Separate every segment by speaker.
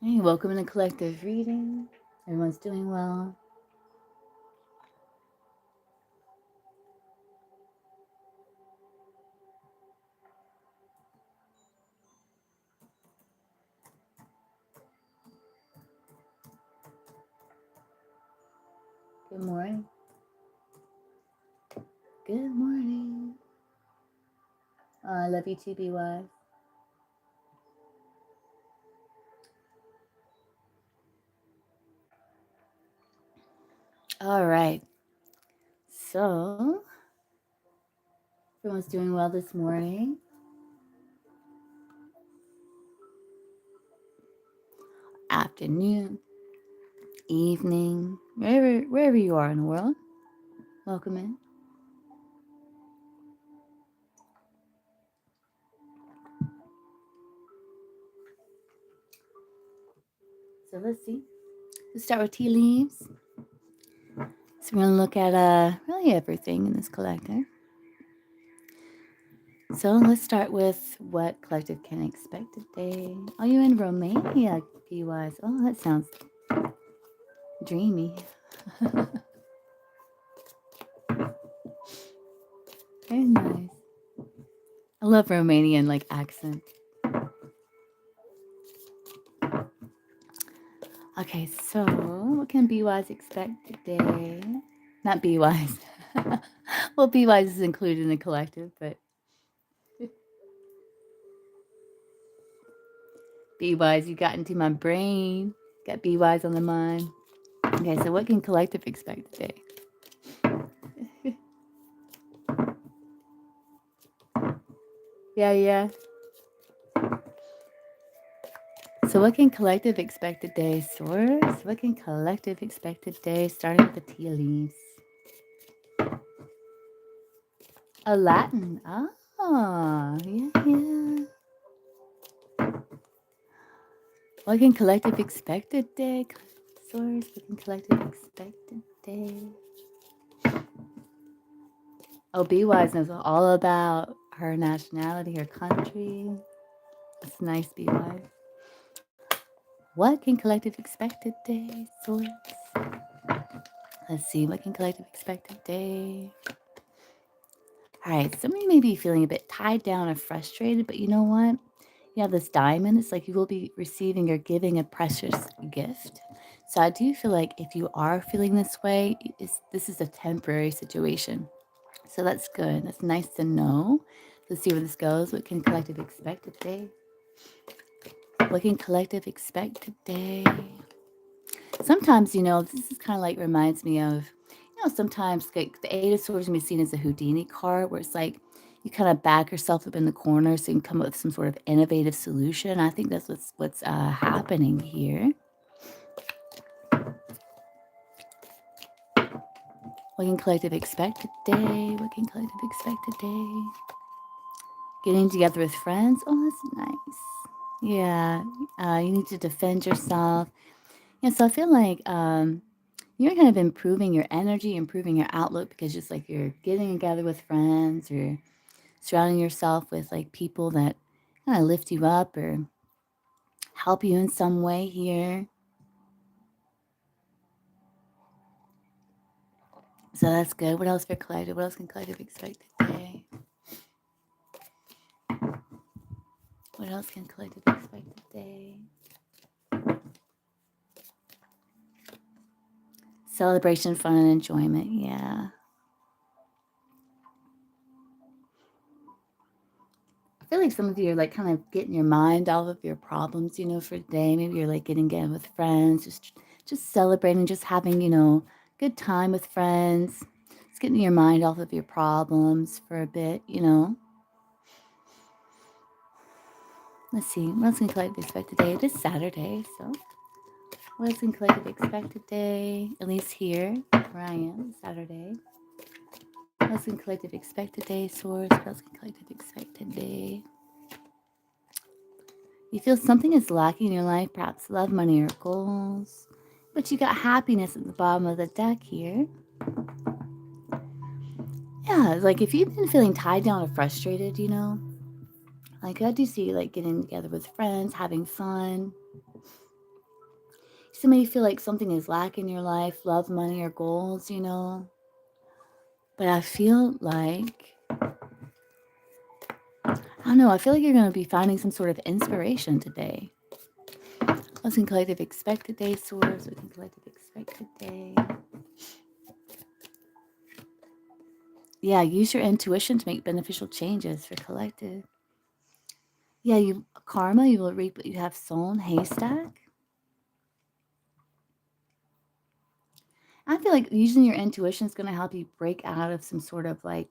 Speaker 1: Hey, welcome to the collective reading. Everyone's doing well. Good morning. Good morning. I love you too, Be Wise. All right. So, everyone's doing well this morning. Afternoon, evening, wherever you are in the world. Welcome in. So let's see. Let's start with tea leaves. So we're gonna look at really everything in this collective. So let's start with what collective can expect today. Are you in Romania, Be Wise? Oh, that sounds dreamy. Very nice. I love Romanian like accent. Okay, so what can Be Wise expect today? Not Be Wise. Well, Be Wise is included in the collective, but Be Wise, you got into my brain. Got Be Wise on the mind. Okay, so what can collective expect today? Yeah. So what can collective expect today, Source? What can collective expect today, starting with the tea leaves? A Latin. Ah, yeah. What can collective expect today? Source, what can collective expect today? Oh, Be Wise knows all about her nationality, her country. It's nice, Be Wise. What can collective expect today, Source? Let's see, what can collective expect today? All right, somebody may be feeling a bit tied down or frustrated, but you know what? You have this diamond. It's like you will be receiving or giving a precious gift. So I do feel like if you are feeling this way, this is a temporary situation. So that's good. That's nice to know. Let's see where this goes. What can collective expect today? What can collective expect today? Sometimes, this is kind of like reminds me of, sometimes like the Eight of Swords can be seen as a Houdini card where it's like you kind of back yourself up in the corner so you can come up with some sort of innovative solution. I think that's what's happening here. What can collective expect today? What can collective expect today? Getting together with friends. Oh, that's nice. Yeah, you need to defend yourself. Yeah, so I feel like you're kind of improving your energy, improving your outlook because just like you're getting together with friends or surrounding yourself with like people that kind of lift you up or help you in some way here. So that's good. What else for collective? What else can collective expect today? What else can collective expect today? Celebration, fun, and enjoyment. Yeah. I feel like some of you are like kind of getting your mind off of your problems, for the day. Maybe you're like getting together with friends, just celebrating, just having, good time with friends. Just getting your mind off of your problems for a bit. Let's see. What else can collective expect today? It is Saturday, so what else can collective expect today? At least here, where I am, Saturday. What else can collective expect today, Source? What else can collective expect today? You feel something is lacking in your life, perhaps love, money, or goals. But you got happiness at the bottom of the deck here. Yeah, like if you've been feeling tied down or frustrated, like I do see like getting together with friends, having fun. Some of you feel like something is lacking in your life, love, money, or goals, But I feel like, I don't know, I feel like you're going to be finding some sort of inspiration today. What's in collective expected day, source? What's in collective expected day? Yeah, use your intuition to make beneficial changes for collective. Yeah, you karma, you will reap what you have sown, haystack. I feel like using your intuition is going to help you break out of some sort of like,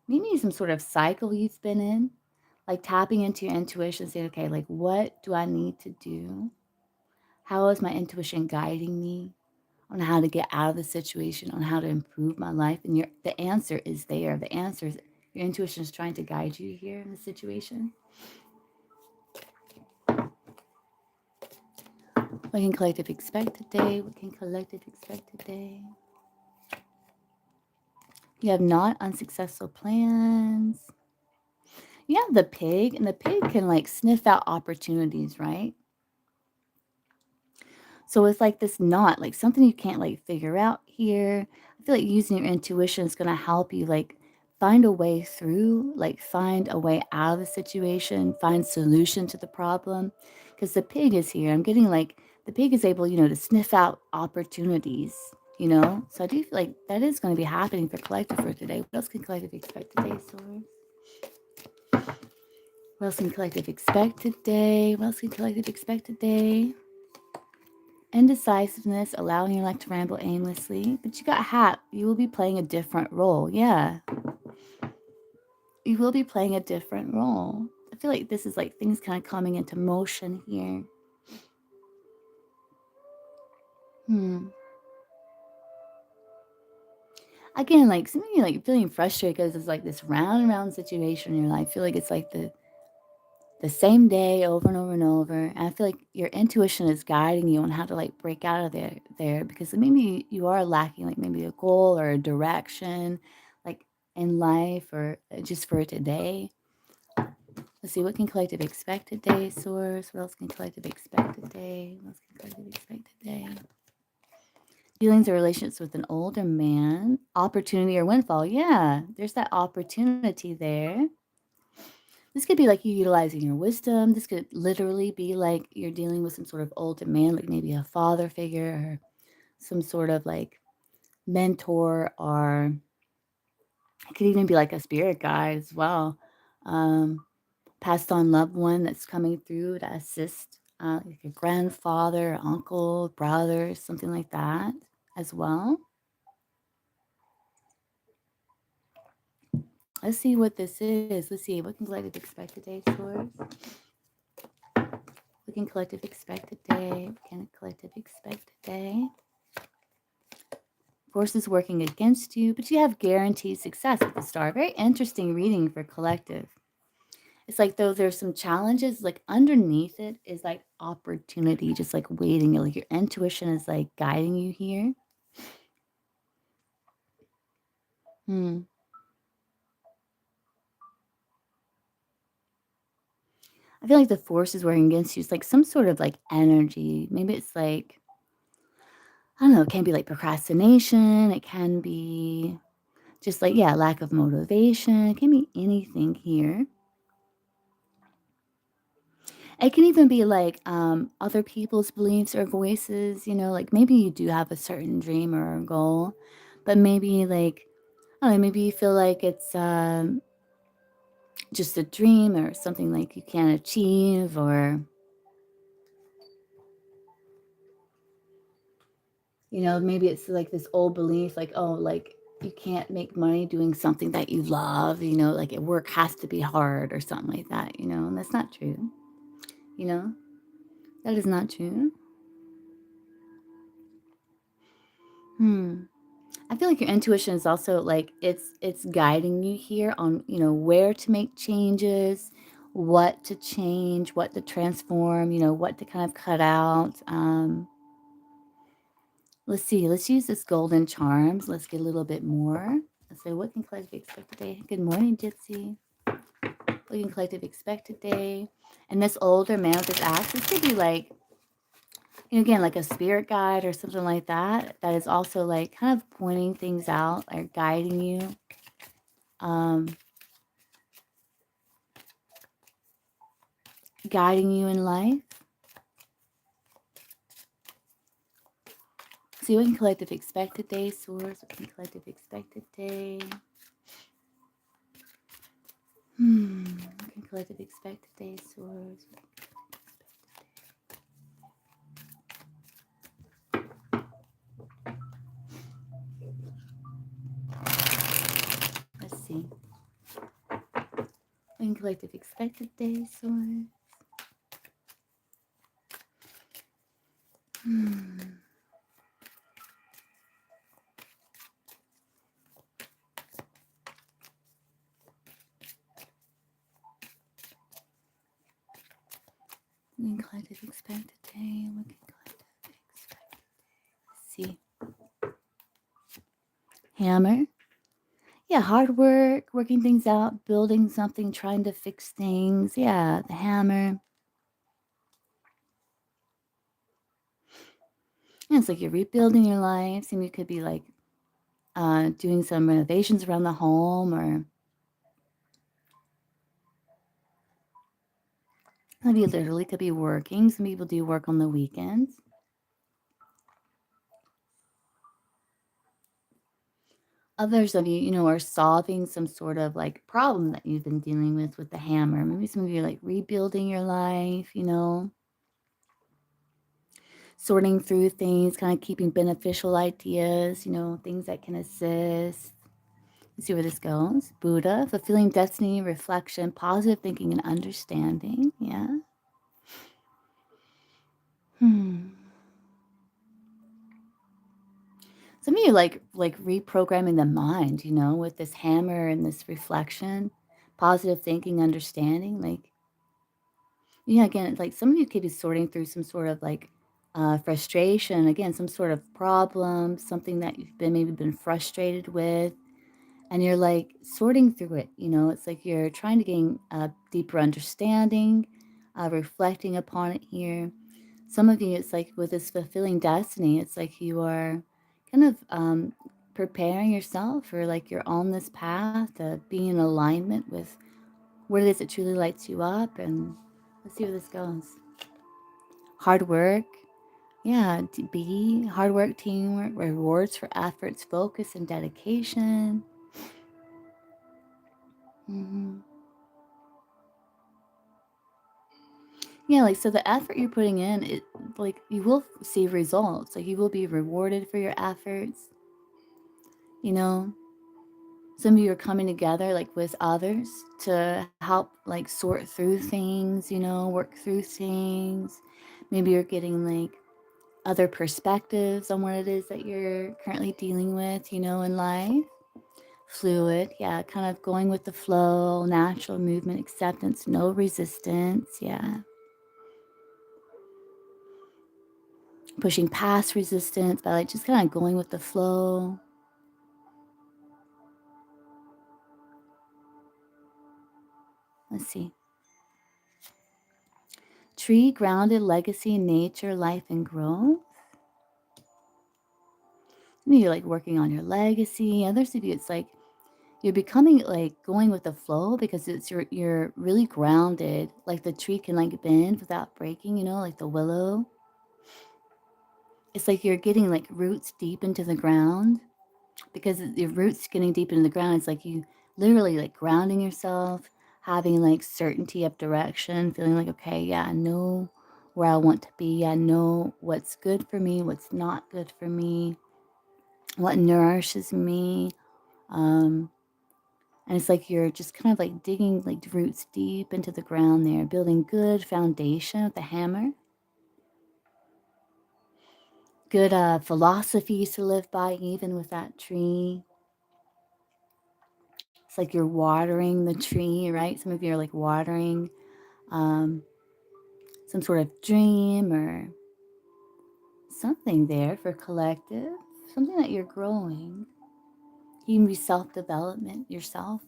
Speaker 1: maybe some sort of cycle you've been in. Like tapping into your intuition, saying, okay, like what do I need to do? How is my intuition guiding me on how to get out of the situation, on how to improve my life? And the answer is there. The answer is your intuition is trying to guide you here in the situation. What can collective expect today? What can collective expect today? You have not unsuccessful plans. You have the pig, and the pig can like sniff out opportunities, right? So it's like this knot, like something you can't like figure out here. I feel like using your intuition is going to help you like find a way through, like find a way out of the situation, find solution to the problem. Because the pig is here. I'm getting like the pig is able, to sniff out opportunities. So I do feel like that is going to be happening for collective for today. What else can collective expect today, Source? What else can collective expect today? What else can collective expect today? Indecisiveness, allowing your life to ramble aimlessly. But you got Hap. You will be playing a different role. Yeah. You will be playing a different role. I feel like this is like things kind of coming into motion here. Again, like some of you like feeling frustrated because it's like this round and round situation in your life. I feel like it's like the same day over and over and over. And I feel like your intuition is guiding you on how to like break out of there because maybe you are lacking like maybe a goal or a direction like in life or just for today. Let's see, what can collective expect today, Source? What else can collective expect today? What else can collective expect today? Feelings or relationships with an older man, opportunity or windfall. Yeah, there's that opportunity there. This could be like you utilizing your wisdom. This could literally be like you're dealing with some sort of older man, like maybe a father figure or some sort of like mentor, or it could even be like a spirit guide as well. Passed on loved one that's coming through to assist, like your grandfather, uncle, brother, something like that as well. Let's see what this is. Let's see. What can collective expect today, Source? What can collective expect today? What can collective expect today? Forces working against you, but you have guaranteed success with the star. Very interesting reading for collective. It's like though there's some challenges, like underneath it is like opportunity, just like waiting. Like your intuition is like guiding you here. I feel like the forces working against you is like some sort of like energy. Maybe it's like, I don't know, it can be like procrastination. It can be just like, yeah, lack of motivation. It can be anything here. It can even be like other people's beliefs or voices, like maybe you do have a certain dream or a goal, but maybe like, I don't know, maybe you feel like it's just a dream or something like you can't achieve, or maybe it's like this old belief, like, oh, like you can't make money doing something that you love, like work has to be hard or something like that, and that's not true. You know, that is not true. I feel like your intuition is also like it's guiding you here on, where to make changes, what to change, what to transform, what to kind of cut out. Let's see. Let's use this golden charms. Let's get a little bit more. Let's say, what can collective expect today? Good morning, Gypsy. What can collective expect today? And this older man with this axe, this could be like, again, like a spirit guide or something like that, that is also like kind of pointing things out or guiding you. Um, Guiding you in life. See what can collective expected day, source. What can collective expected day? What can collective expected day, source. Let's see. What can collective expected day, source. What can collective expected day? What can collective expected day? Let's see. Hammer. Yeah, hard work, working things out, building something, trying to fix things. Yeah, the hammer. And it's like you're rebuilding your life. Some of you could be like doing some renovations around the home, or some of you literally could be working. Some people do work on the weekends. Others of you, are solving some sort of like problem that you've been dealing with the hammer. Maybe some of you are like rebuilding your life, sorting through things, kind of keeping beneficial ideas, things that can assist. Let's see where this goes. Buddha, fulfilling destiny, reflection, positive thinking, and understanding. Yeah. Some of you like reprogramming the mind, with this hammer and this reflection, positive thinking, understanding. Like, yeah, again, like some of you could be sorting through some sort of like frustration, again, some sort of problem, something that you've maybe been frustrated with, and you're like sorting through it. It's like you're trying to gain a deeper understanding, reflecting upon it here. Some of you, it's like with this fulfilling destiny, it's like you are kind of preparing yourself, or like you're on this path to be in alignment with what it is that truly lights you up. And let's see where this goes. Hard work. Yeah, hard work, teamwork, rewards for efforts, focus, and dedication. hmm Yeah, like so the effort you're putting in, it like you will see results. Like you will be rewarded for your efforts. You know, some of you are coming together like with others to help like sort through things, work through things. Maybe you're getting like other perspectives on what it is that you're currently dealing with, in life. Fluid, yeah, kind of going with the flow, natural movement, acceptance, no resistance, yeah. Pushing past resistance by like just kind of going with the flow. Let's see. Tree, grounded, legacy, nature, life, and growth. Maybe you're like working on your legacy. Others of you, it's like you're becoming like going with the flow because you're really grounded. Like the tree can like bend without breaking, like the willow. It's like you're getting like roots deep into the ground, because your roots getting deep into the ground. It's like you literally like grounding yourself, having like certainty of direction, feeling like, okay, yeah, I know where I want to be. I know what's good for me, what's not good for me, what nourishes me. Um, and it's like you're just kind of like digging like roots deep into the ground there, building good foundation with the hammer. Good philosophies to live by, even with that tree. It's like you're watering the tree, right? Some of you are like watering um, some sort of dream or something there for collective, something that you're growing. You can be self-development yourself.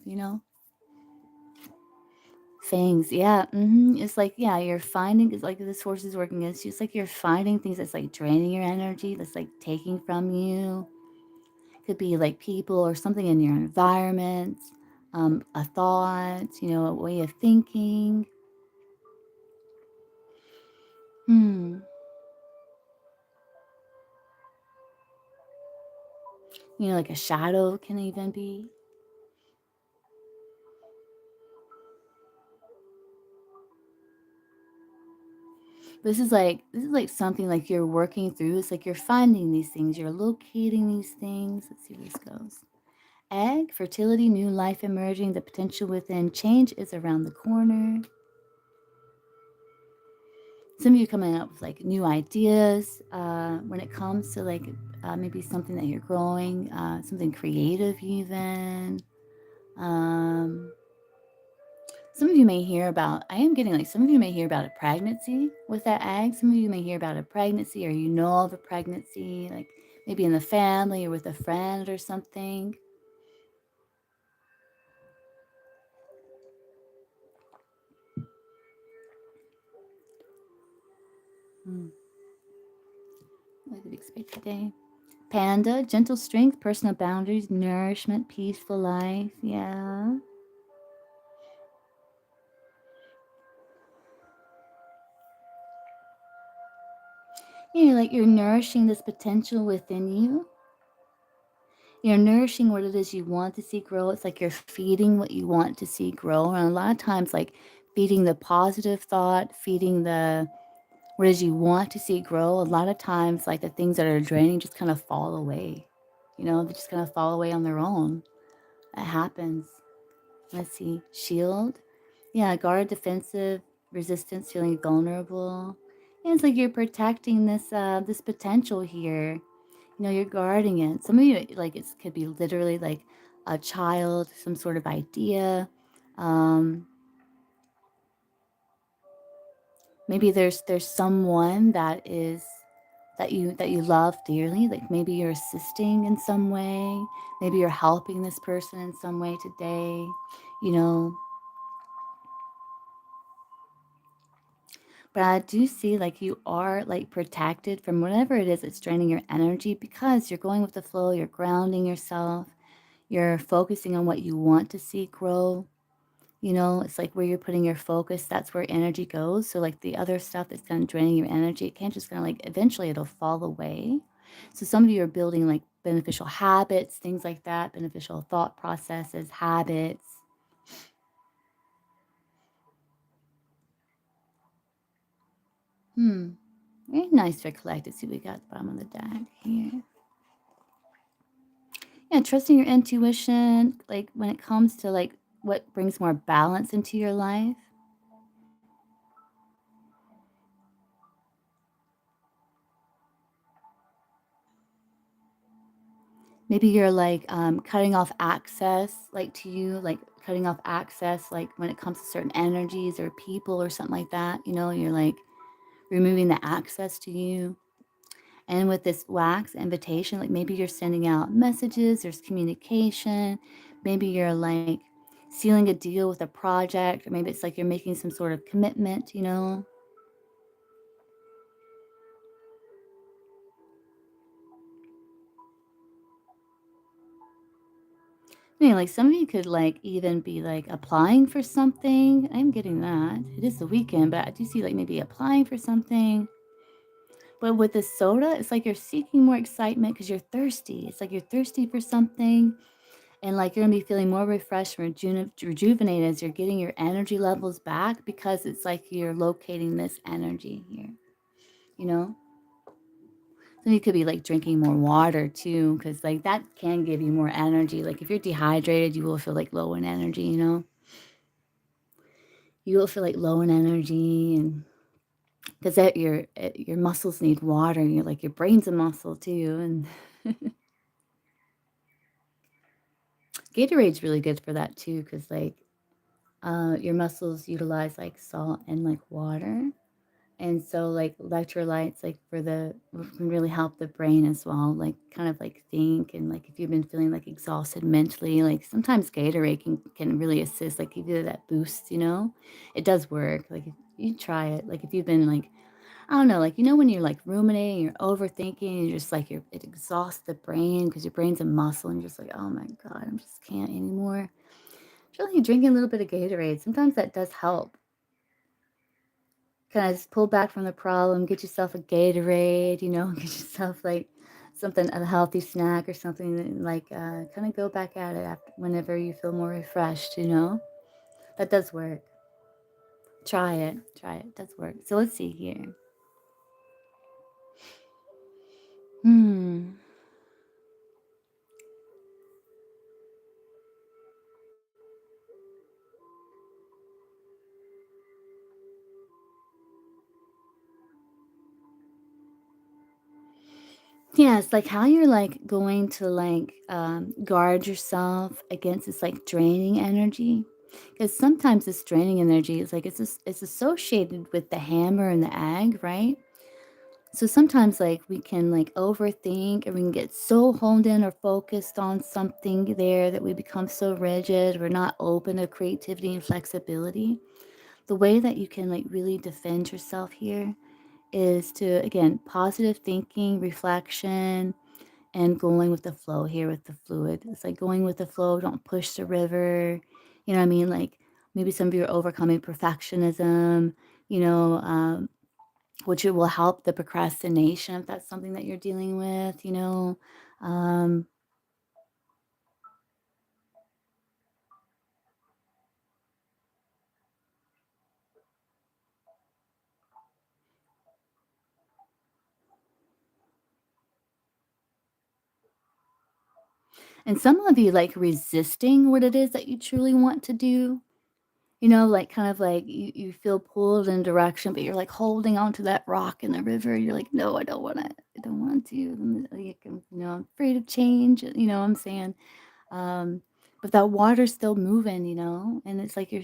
Speaker 1: Fangs, yeah, it's like, yeah, you're finding it's like this force is working against you. It's like you're finding things that's like draining your energy, that's like taking from you. Could be like people or something in your environment, a thought, a way of thinking. Hmm. Like a shadow can even be. This is like something like you're working through. It's like you're finding these things, you're locating these things. Let's see where this goes. Egg, fertility, new life emerging, the potential within, change is around the corner. Some of you coming up with like new ideas when it comes to like maybe something that you're growing, something creative even. Um, some of you may hear about, I am getting like some of you may hear about a pregnancy with that egg. Some of you may hear about a pregnancy or of a pregnancy, like maybe in the family or with a friend or something. Hmm. What did we expect today? Panda, gentle strength, personal boundaries, nourishment, peaceful life. Yeah. Like you're nourishing this potential within you. You're nourishing what it is you want to see grow. It's like you're feeding what you want to see grow. And a lot of times, like feeding the positive thought, feeding the what it is you want to see grow. A lot of times, like the things that are draining just kind of fall away. They just kind of fall away on their own. That happens. Let's see. Shield. Yeah, guard, defensive, resistance, feeling vulnerable. And it's like you're protecting this potential here. You're guarding it. Some of you like it could be literally like a child, some sort of idea. Um, maybe there's someone that you love dearly. Like maybe you're assisting in some way. Maybe you're helping this person in some way today. You know, But I do see like you are like protected from whatever it is that's draining your energy because you're going with the flow, you're grounding yourself, you're focusing on what you want to see grow. It's like where you're putting your focus, that's where energy goes. So like the other stuff that's kind of draining your energy, it can't just kind of like eventually it'll fall away. So some of you are building like beneficial habits, things like that, beneficial thought processes, habits. Hmm. Very nice for collected. See, we got the bottom of the deck here. Yeah, trusting your intuition, like when it comes to like what brings more balance into your life. Maybe you're like cutting off access, like to you, like cutting off access, like when it comes to certain energies or people or something like that. You're like removing the access to you. And with this wax invitation, like maybe you're sending out messages, there's communication. Maybe you're like sealing a deal with a project, or maybe it's like you're making some sort of commitment. Like some of you could like even be like applying for something. I'm getting that. It is the weekend, but I do see like maybe applying for something. But with this soda, it's like you're seeking more excitement because you're thirsty. It's like you're thirsty for something, and like you're gonna be feeling more refreshed, rejuvenated as you're getting your energy levels back because it's like you're locating this energy here. You know, so you could be like drinking more water too, because like that can give you more energy. Like if you're dehydrated, you will feel like low in energy. You will feel like low in energy, and because that your muscles need water. You're like your brain's a muscle too, and Gatorade's really good for that too, because like your muscles utilize like salt and like water. And so like electrolytes like for the can really help the brain as well, like kind of like think and like if you've been feeling like exhausted mentally, like sometimes Gatorade can really assist, like give you that boost, you know? It does work. Like if you try it, like if you've been like I don't know, like you know when you're like ruminating, you're overthinking, you're just like it exhausts the brain because your brain's a muscle and you're just like, oh my God, I just can't anymore. It's really drinking a little bit of Gatorade. Sometimes that does help. Kinda just pull back from the problem, get yourself a Gatorade, you know, get yourself, like, something a healthy snack or something, and, like, kinda go back at it after whenever you feel more refreshed, you know? That does work. Try it, it does work. So let's see here. Hmm. Yeah, it's like how you're, like, going to, like, guard yourself against this, like, draining energy. Because sometimes this draining energy is, like, it's associated with the hammer and the egg, right? So sometimes like we can like overthink and we can get so honed in or focused on something there that we become so rigid. We're not open to creativity and flexibility. The way that you can like really defend yourself here is to again positive thinking, reflection, and going with the flow here with the fluid. It's like going with the flow, don't push the river. You know what I mean? Like maybe some of you are overcoming perfectionism, you know, which it will help the procrastination if that's something that you're dealing with, you know. Um, and some of you like resisting what it is that you truly want to do, you know, like kind of like you feel pulled in a direction, but you're like holding on to that rock in the river. You're like, no, I don't want to. I don't want to. Like, you know, I'm afraid of change. You know what I'm saying? Um, but that water's still moving, you know, and it's like you're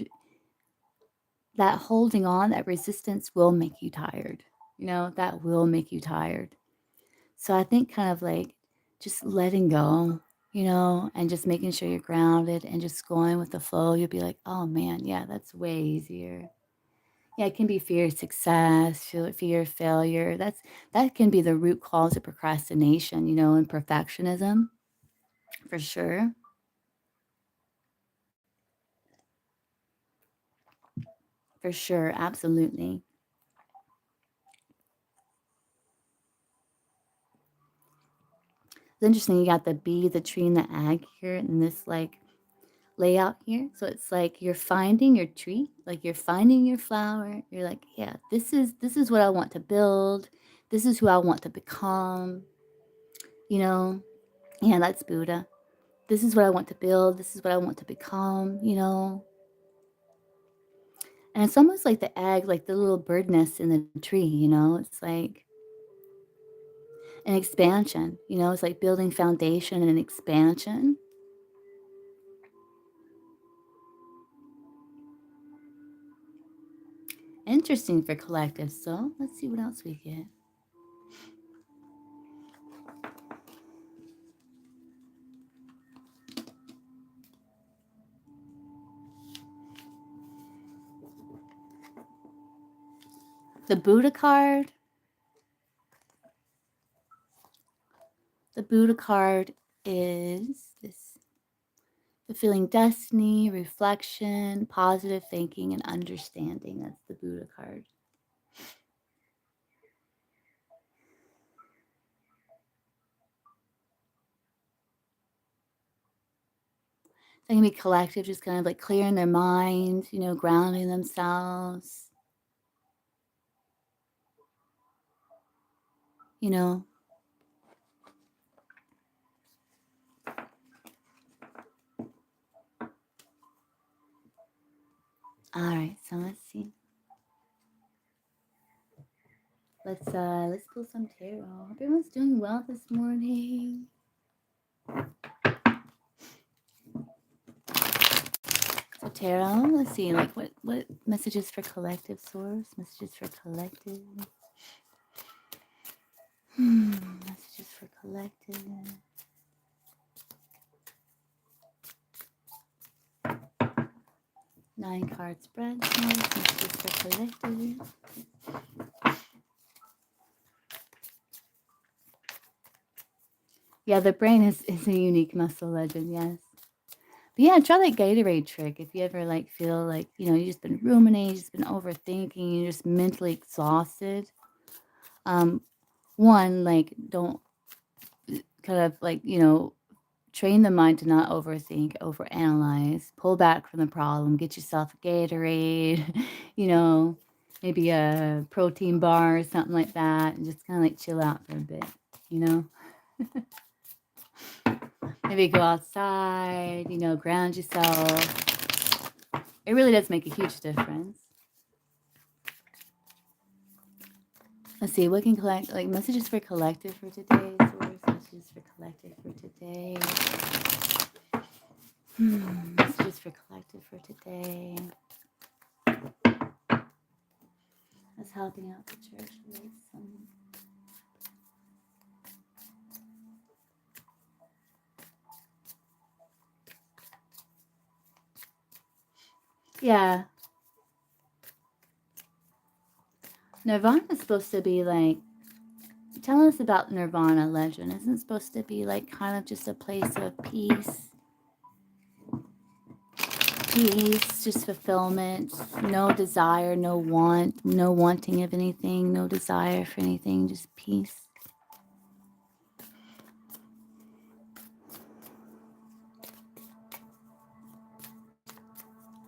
Speaker 1: that holding on, that resistance will make you tired. You know, that will make you tired. So I think kind of like just letting go, you know, and just making sure you're grounded and just going with the flow, you'll be like, oh man, yeah, that's way easier. Yeah, it can be fear of success, fear of failure. That can be the root cause of procrastination, you know, and perfectionism for sure. For sure, absolutely. It's interesting. You got the bee, the tree, and the egg here in this like layout here. So it's like you're finding your tree, like you're finding your flower. You're like, yeah, this is what I want to build. This is who I want to become, you know. Yeah, that's Buddha. This is what I want to build. This is what I want to become, you know. And it's almost like the egg, like the little bird nest in the tree, you know. It's like an expansion, you know. It's like building foundation and expansion. Interesting for collective. So let's see what else we get. The Buddha card. The Buddha card is this fulfilling destiny, reflection, positive thinking, and understanding. That's the Buddha card. So it can be collective, just kind of like clearing their mind, you know, grounding themselves, you know. All right, so let's see. Let's pull some tarot. Hope everyone's doing well this morning. tarot. Let's see, like what messages for collective source? Messages for collective. Messages for collective. 9 card spread. Messages for collective. Yeah, the brain is a unique muscle, legend, yes. But yeah, try that Gatorade trick if you ever like feel like, you just been ruminating, just been overthinking, you're just mentally exhausted. One, like don't kind of like, train the mind to not overthink, overanalyze, pull back from the problem, get yourself a Gatorade, you know, maybe a protein bar or something like that, and just kind of like chill out for a bit, you know? Maybe go outside, ground yourself. It really does make a huge difference. Let's see, what can collect, like messages for collective for today, source, messages for collective for today. Messages for collective for today. That's helping out the church with some. Yeah. Nirvana is supposed to be like, tell us about Nirvana, legend. Isn't it supposed to be like kind of just a place of peace? Peace, just fulfillment, no desire, no want, no wanting of anything, no desire for anything, just peace.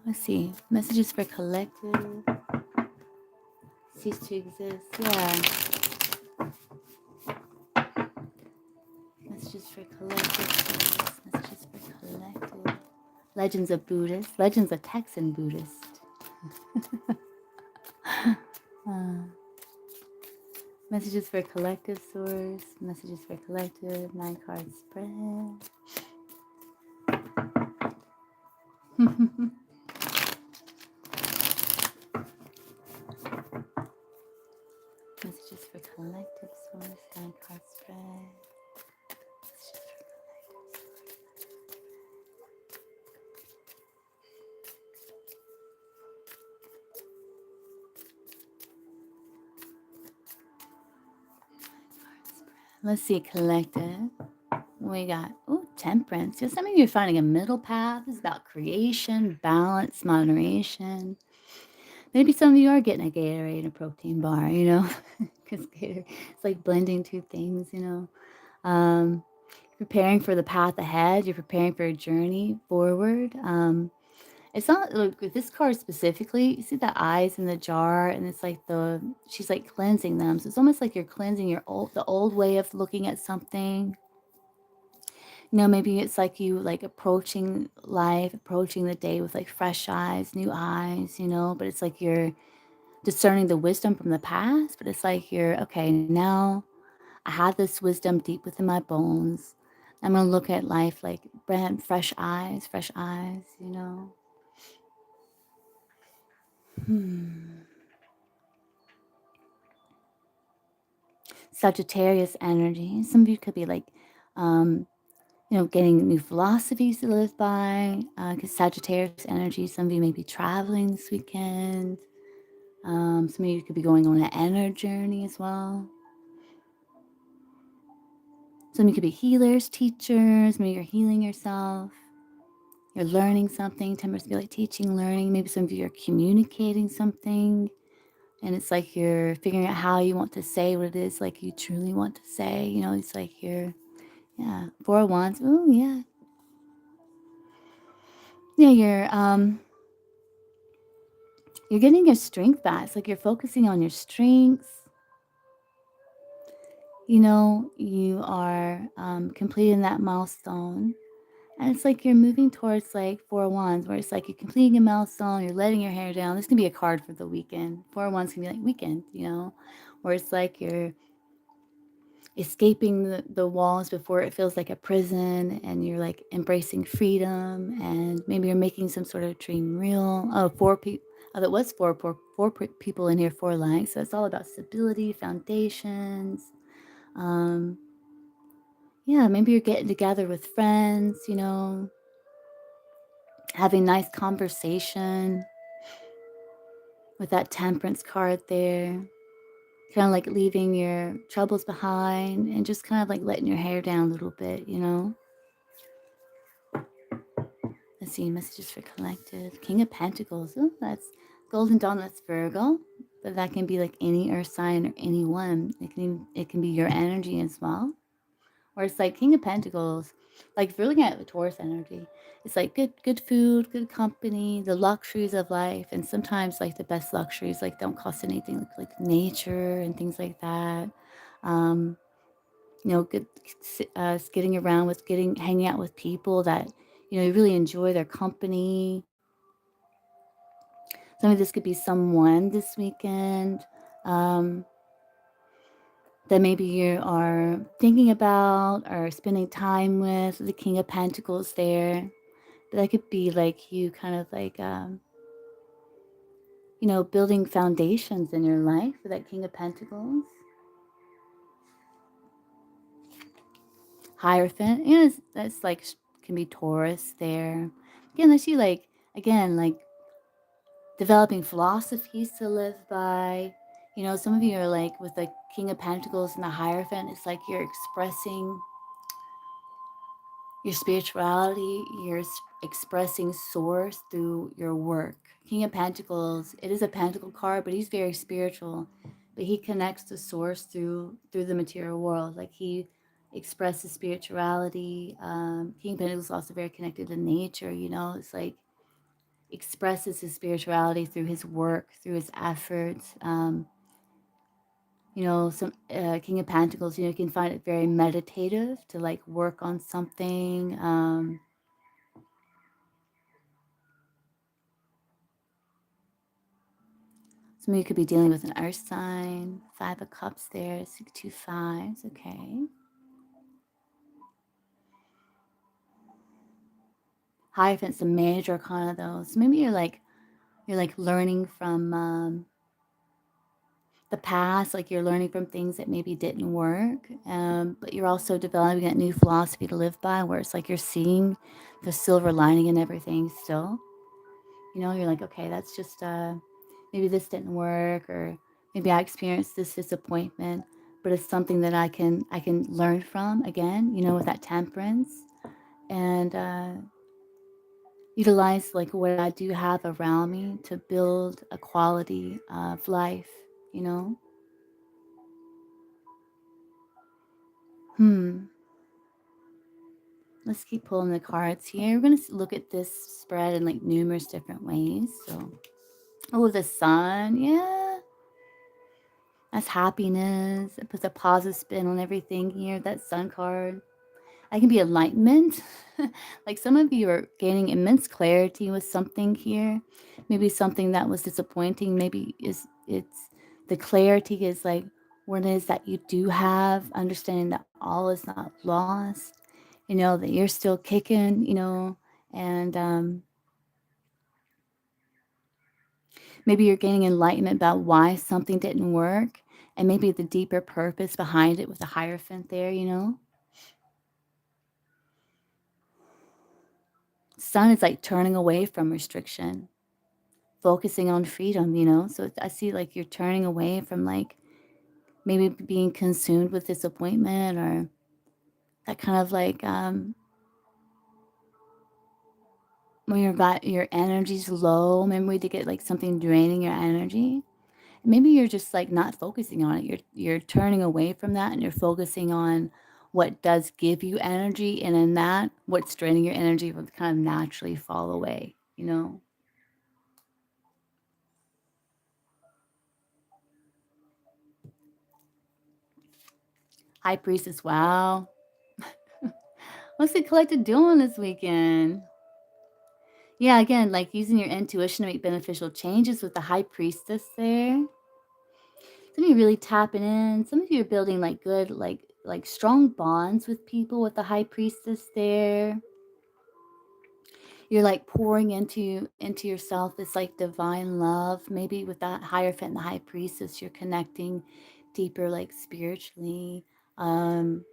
Speaker 1: Let's see, messages for collective, cease to exist, yeah. Messages for collective, messages for collective. Legends of Buddhist, legends of Texan Buddhist. Messages for collective source, messages for collective, 9 card spread. Messages for collective source, 9 card spread. Let's see, collective. We got, temperance. So some of you are finding a middle path. This is about creation, balance, moderation. Maybe some of you are getting a Gatorade and a protein bar, because it's like blending two things, preparing for the path ahead. You're preparing for a journey forward. It's not like with this card specifically. You see the eyes in the jar, and it's like she's like cleansing them. So it's almost like you're cleansing the old way of looking at something. Maybe it's like you like approaching life, approaching the day with like fresh eyes, new eyes, but it's like you're discerning the wisdom from the past, but it's like you're, okay, now I have this wisdom deep within my bones. I'm going to look at life like brand fresh eyes, Sagittarius energy. Some of you could be like, getting new philosophies to live by, because Sagittarius energy, some of you may be traveling this weekend. Some of you could be going on an inner journey as well. Some of you could be healers, teachers. Maybe you're healing yourself. You're learning something. Tempers be like teaching, learning. Maybe some of you are communicating something. And it's like you're figuring out how you want to say what it is like you truly want to say. It's like you're, 4 of Wands. Oh, yeah. Yeah, you're getting your strength back. It's like you're focusing on your strengths. You are completing that milestone. And it's like you're moving towards like 4 of Wands, where it's like you're completing a milestone, you're letting your hair down. This can be a card for the weekend. 4 of Wands can be like weekend, where it's like you're escaping the walls before it feels like a prison, and you're like embracing freedom, and maybe you're making some sort of dream real. Oh, four people. Oh, that was people in here, four lines. So it's all about stability, foundations. Um, yeah, maybe you're getting together with friends, having nice conversation with that temperance card there. Kind of like leaving your troubles behind and just kind of like letting your hair down a little bit. Let's see, messages for collective. King of Pentacles. Oh, that's Golden Dawn, that's Virgo. But that can be like any earth sign or anyone. It can be your energy as well. Or it's like King of Pentacles. Like if you're looking at the Taurus energy, it's like good food, good company, the luxuries of life. And sometimes like the best luxuries like don't cost anything, like nature and things like that. Um, good getting around with hanging out with people that you really enjoy their company. Some of this could be someone this weekend um, that maybe you are thinking about or spending time with. The King of Pentacles there, but that could be like you kind of like building foundations in your life for that King of Pentacles. Hierophant, that's like can be Taurus there. Again, let's see like developing philosophies to live by. Some of you are like with the King of Pentacles and the Hierophant, it's like you're expressing your spirituality, you're expressing source through your work. King of Pentacles, it is a pentacle card, but he's very spiritual. But he connects to source through the material world. Like he expresses spirituality. King of Pentacles is also very connected to nature, it's like expresses his spirituality through his work, through his efforts. Some King of Pentacles, you can find it very meditative to like work on something. Some of you could be dealing with an earth sign. 5 of Cups there, 2 fives, okay. Hierophant's a major arcana though. So maybe you're like learning from the past, like you're learning from things that maybe didn't work, but you're also developing that new philosophy to live by, where it's like you're seeing the silver lining in everything still. You're like, okay, that's just maybe this didn't work, or maybe I experienced this disappointment, but it's something that I can learn from again, with that temperance, and utilize like what I do have around me to build a quality of life, you know. Hmm. Let's keep pulling the cards here. We're going to look at this spread in like numerous different ways. So, oh, the sun. Yeah. That's happiness. It puts a positive spin on everything here. That sun card. That can be enlightenment. Like some of you are gaining immense clarity with something here. Maybe something that was disappointing. Maybe it's the clarity is like what it is that you do have, understanding that all is not lost, that you're still kicking, and maybe you're gaining enlightenment about why something didn't work, and maybe the deeper purpose behind it with the Hierophant there. Sun is like turning away from restriction, focusing on freedom. So I see like you're turning away from like maybe being consumed with disappointment, or that kind of like when your energy's low, maybe we did get like something draining your energy. Maybe you're just like not focusing on it. You're turning away from that, and you're focusing on what does give you energy, and in that what's draining your energy will kind of naturally fall away. High Priestess, wow. What's the collective doing this weekend? Yeah, again, like using your intuition to make beneficial changes with the High Priestess there. Some of you really tapping in. Some of you are building like good, like like strong bonds with people with the high priestess there. You're like pouring into yourself this like divine love. Maybe with that hierophant and the high priestess, you're connecting deeper like spiritually. Um,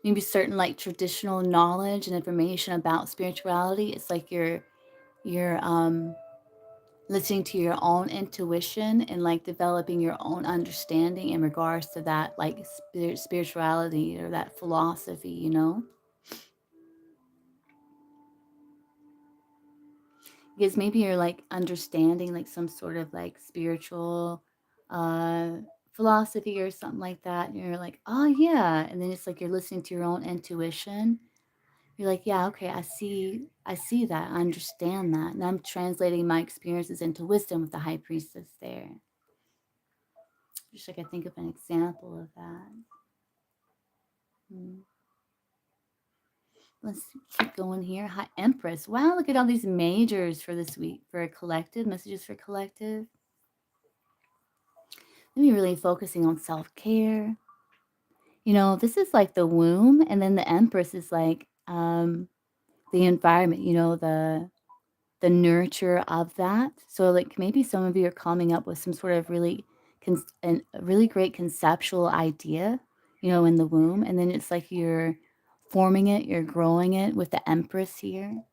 Speaker 1: maybe certain like traditional knowledge and information about spirituality. It's like you're listening to your own intuition and like developing your own understanding in regards to that like spirituality or that philosophy, you know? Because maybe you're like understanding like some sort of like spiritual uh philosophy or something like that, and you're like, oh yeah, and then it's like you're listening to your own intuition. You're like, yeah, okay, I see that, I understand that, and I'm translating my experiences into wisdom with the high priestess there. Just like I think of an example of that. Hmm. Let's keep going here. High Empress. Wow, look at all these majors for this week for a collective, messages for collective. Maybe really focusing on self-care. You know, this is like the womb, and then the Empress is like the environment, you know, the nurture of that. So like maybe some of you are coming up with some sort of really a really great conceptual idea, you know, in the womb, and then it's like you're forming it, you're growing it with the Empress here.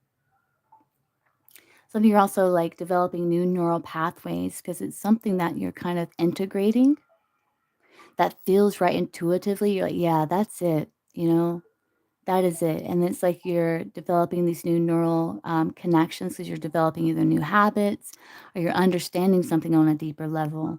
Speaker 1: Some of you are also like developing new neural pathways because it's something that you're kind of integrating that feels right intuitively. You're like, yeah, that's it, you know, that is it. And it's like you're developing these new neural connections because you're developing either new habits or you're understanding something on a deeper level.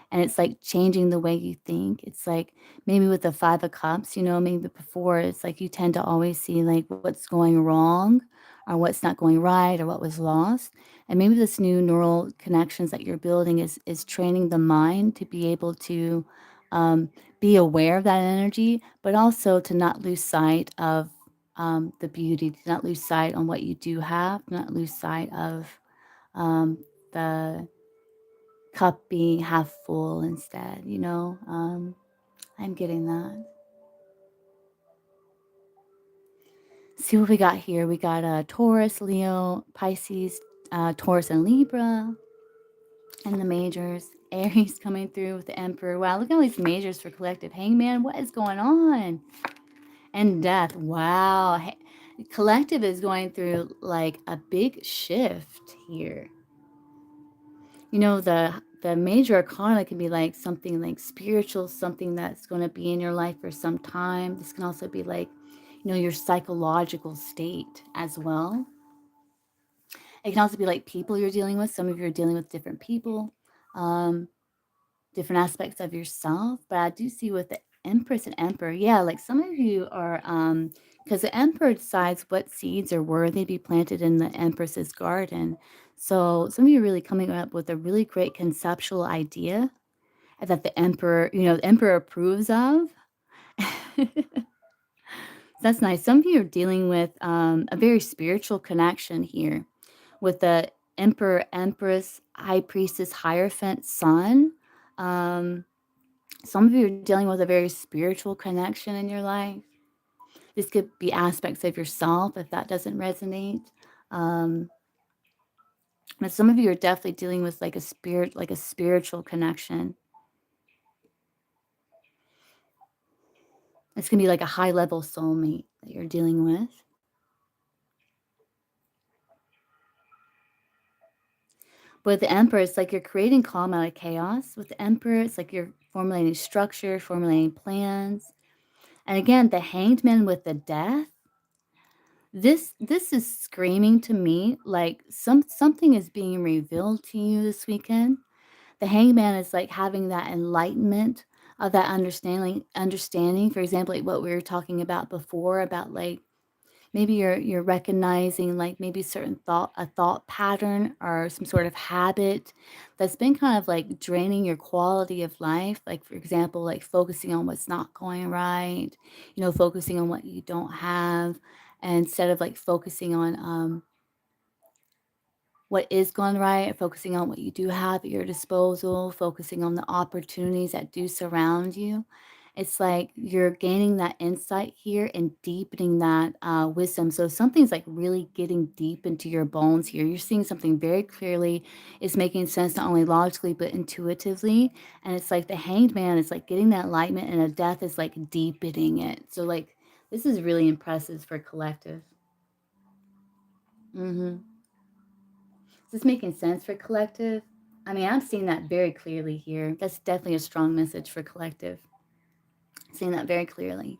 Speaker 1: And it's like changing the way you think. It's like maybe with the 5 of cups, you know, maybe before it's like you tend to always see like what's going wrong or what's not going right or what was lost. And maybe this new neural connections that you're building is training the mind to be able to um, be aware of that energy, but also to not lose sight of the beauty, to not lose sight on what you do have, not lose sight of the cup being half full instead, you know? I'm getting that. See what we got here. We got Taurus, Leo, Pisces, Taurus, and Libra, and the majors. Aries coming through with the Emperor. Wow, look at all these majors for collective. Hangman, what is going on? And Death. Wow. Collective is going through like a big shift here. You know, the major arcana can be like something like spiritual, something that's going to be in your life for some time. This can also be like, you know, your psychological state as well. It can also be like people you're dealing with. Some of you are dealing with different people, um, different aspects of yourself. But I do see with the Empress and Emperor, yeah, like some of you are, because the Emperor decides what seeds are worthy to be planted in the Empress's garden. So some of you are really coming up with a really great conceptual idea that the Emperor, you know, the Emperor approves of. That's nice. Some of you are dealing with a very spiritual connection here with the Emperor, Empress, High Priestess, Hierophant, Sun. Um, some of you are dealing with a very spiritual connection in your life. This could be aspects of yourself if that doesn't resonate. Um, but some of you are definitely dealing with like a spirit, like a spiritual connection. It's gonna be like a high level soulmate that you're dealing with. With the Emperor, it's like you're creating calm out of chaos. With the Emperor, it's like you're formulating structure, formulating plans. And again, the Hanged Man with the Death. This is screaming to me like something is being revealed to you this weekend. The hangman is like having that enlightenment of that understanding. For example, like what we were talking about before about like maybe you're recognizing like maybe a thought pattern or some sort of habit that's been kind of like draining your quality of life. Like for example, like focusing on what's not going right, you know, focusing on what you don't have, and instead of like focusing on what is going right, focusing on what you do have at your disposal, focusing on the opportunities that do surround you. It's like you're gaining that insight here and deepening that wisdom. So something's like really getting deep into your bones here. You're seeing something very clearly. It's making sense not only logically but intuitively. And it's like the hanged man is like getting that enlightenment, and a death is like deepening it. So like this is really impressive for collective. Mm-hmm. Is this making sense for collective? I mean, I'm seeing that very clearly here. That's definitely a strong message for collective. Seeing that very clearly.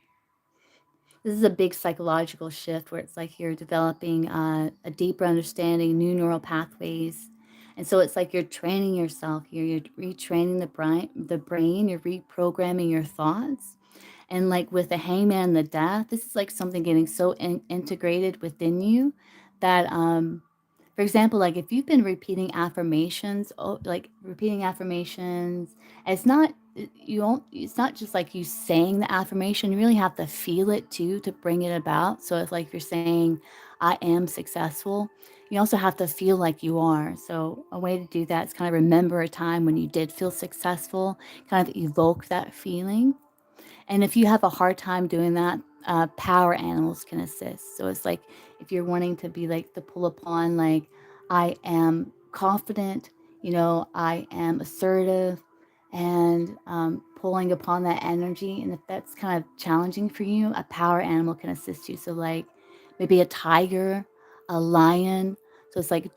Speaker 1: This is a big psychological shift where it's like you're developing a deeper understanding, new neural pathways. And so it's like you're training yourself here. You're retraining the brain, you're reprogramming your thoughts. And like with the hangman and the death, this is like something getting so integrated within you that for example, like if you've been repeating affirmations, like repeating affirmations, it's not you won't it's not just like you saying the affirmation, you really have to feel it too to bring it about. So if like you're saying I am successful, you also have to feel like you are. So a way to do that is kind of remember a time when you did feel successful, kind of evoke that feeling. And if you have a hard time doing that, power animals can assist. So it's like if you're wanting to be like to pull upon, like, I am confident, I am assertive, and pulling upon that energy. And if that's kind of challenging for you, a power animal can assist you. So, like maybe a tiger, a lion. So it's like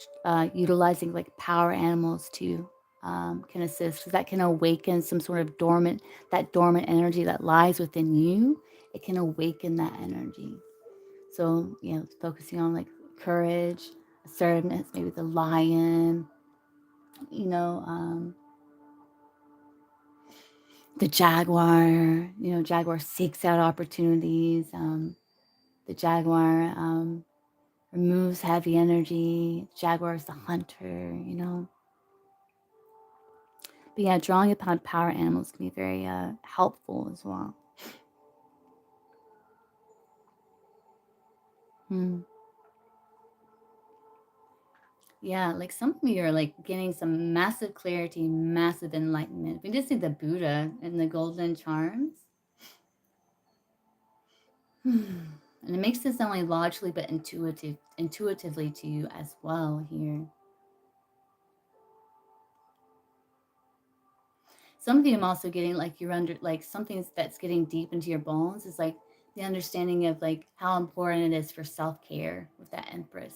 Speaker 1: utilizing like power animals to can assist because that can awaken some sort of dormant energy that lies within you. It can awaken that energy. So, focusing on like courage, assertiveness, maybe the lion, you know, um, the jaguar, jaguar seeks out opportunities. The jaguar removes heavy energy. Jaguar is the hunter. But yeah, drawing upon power animals can be very helpful as well. Hmm. Yeah, like some of you are like getting some massive clarity, massive enlightenment. We just see the Buddha and the golden charms. And it makes this not only logically but intuitively to you as well here. Some of you I'm also getting like you're under like something that's getting deep into your bones is like the understanding of like how important it is for self-care with that Empress.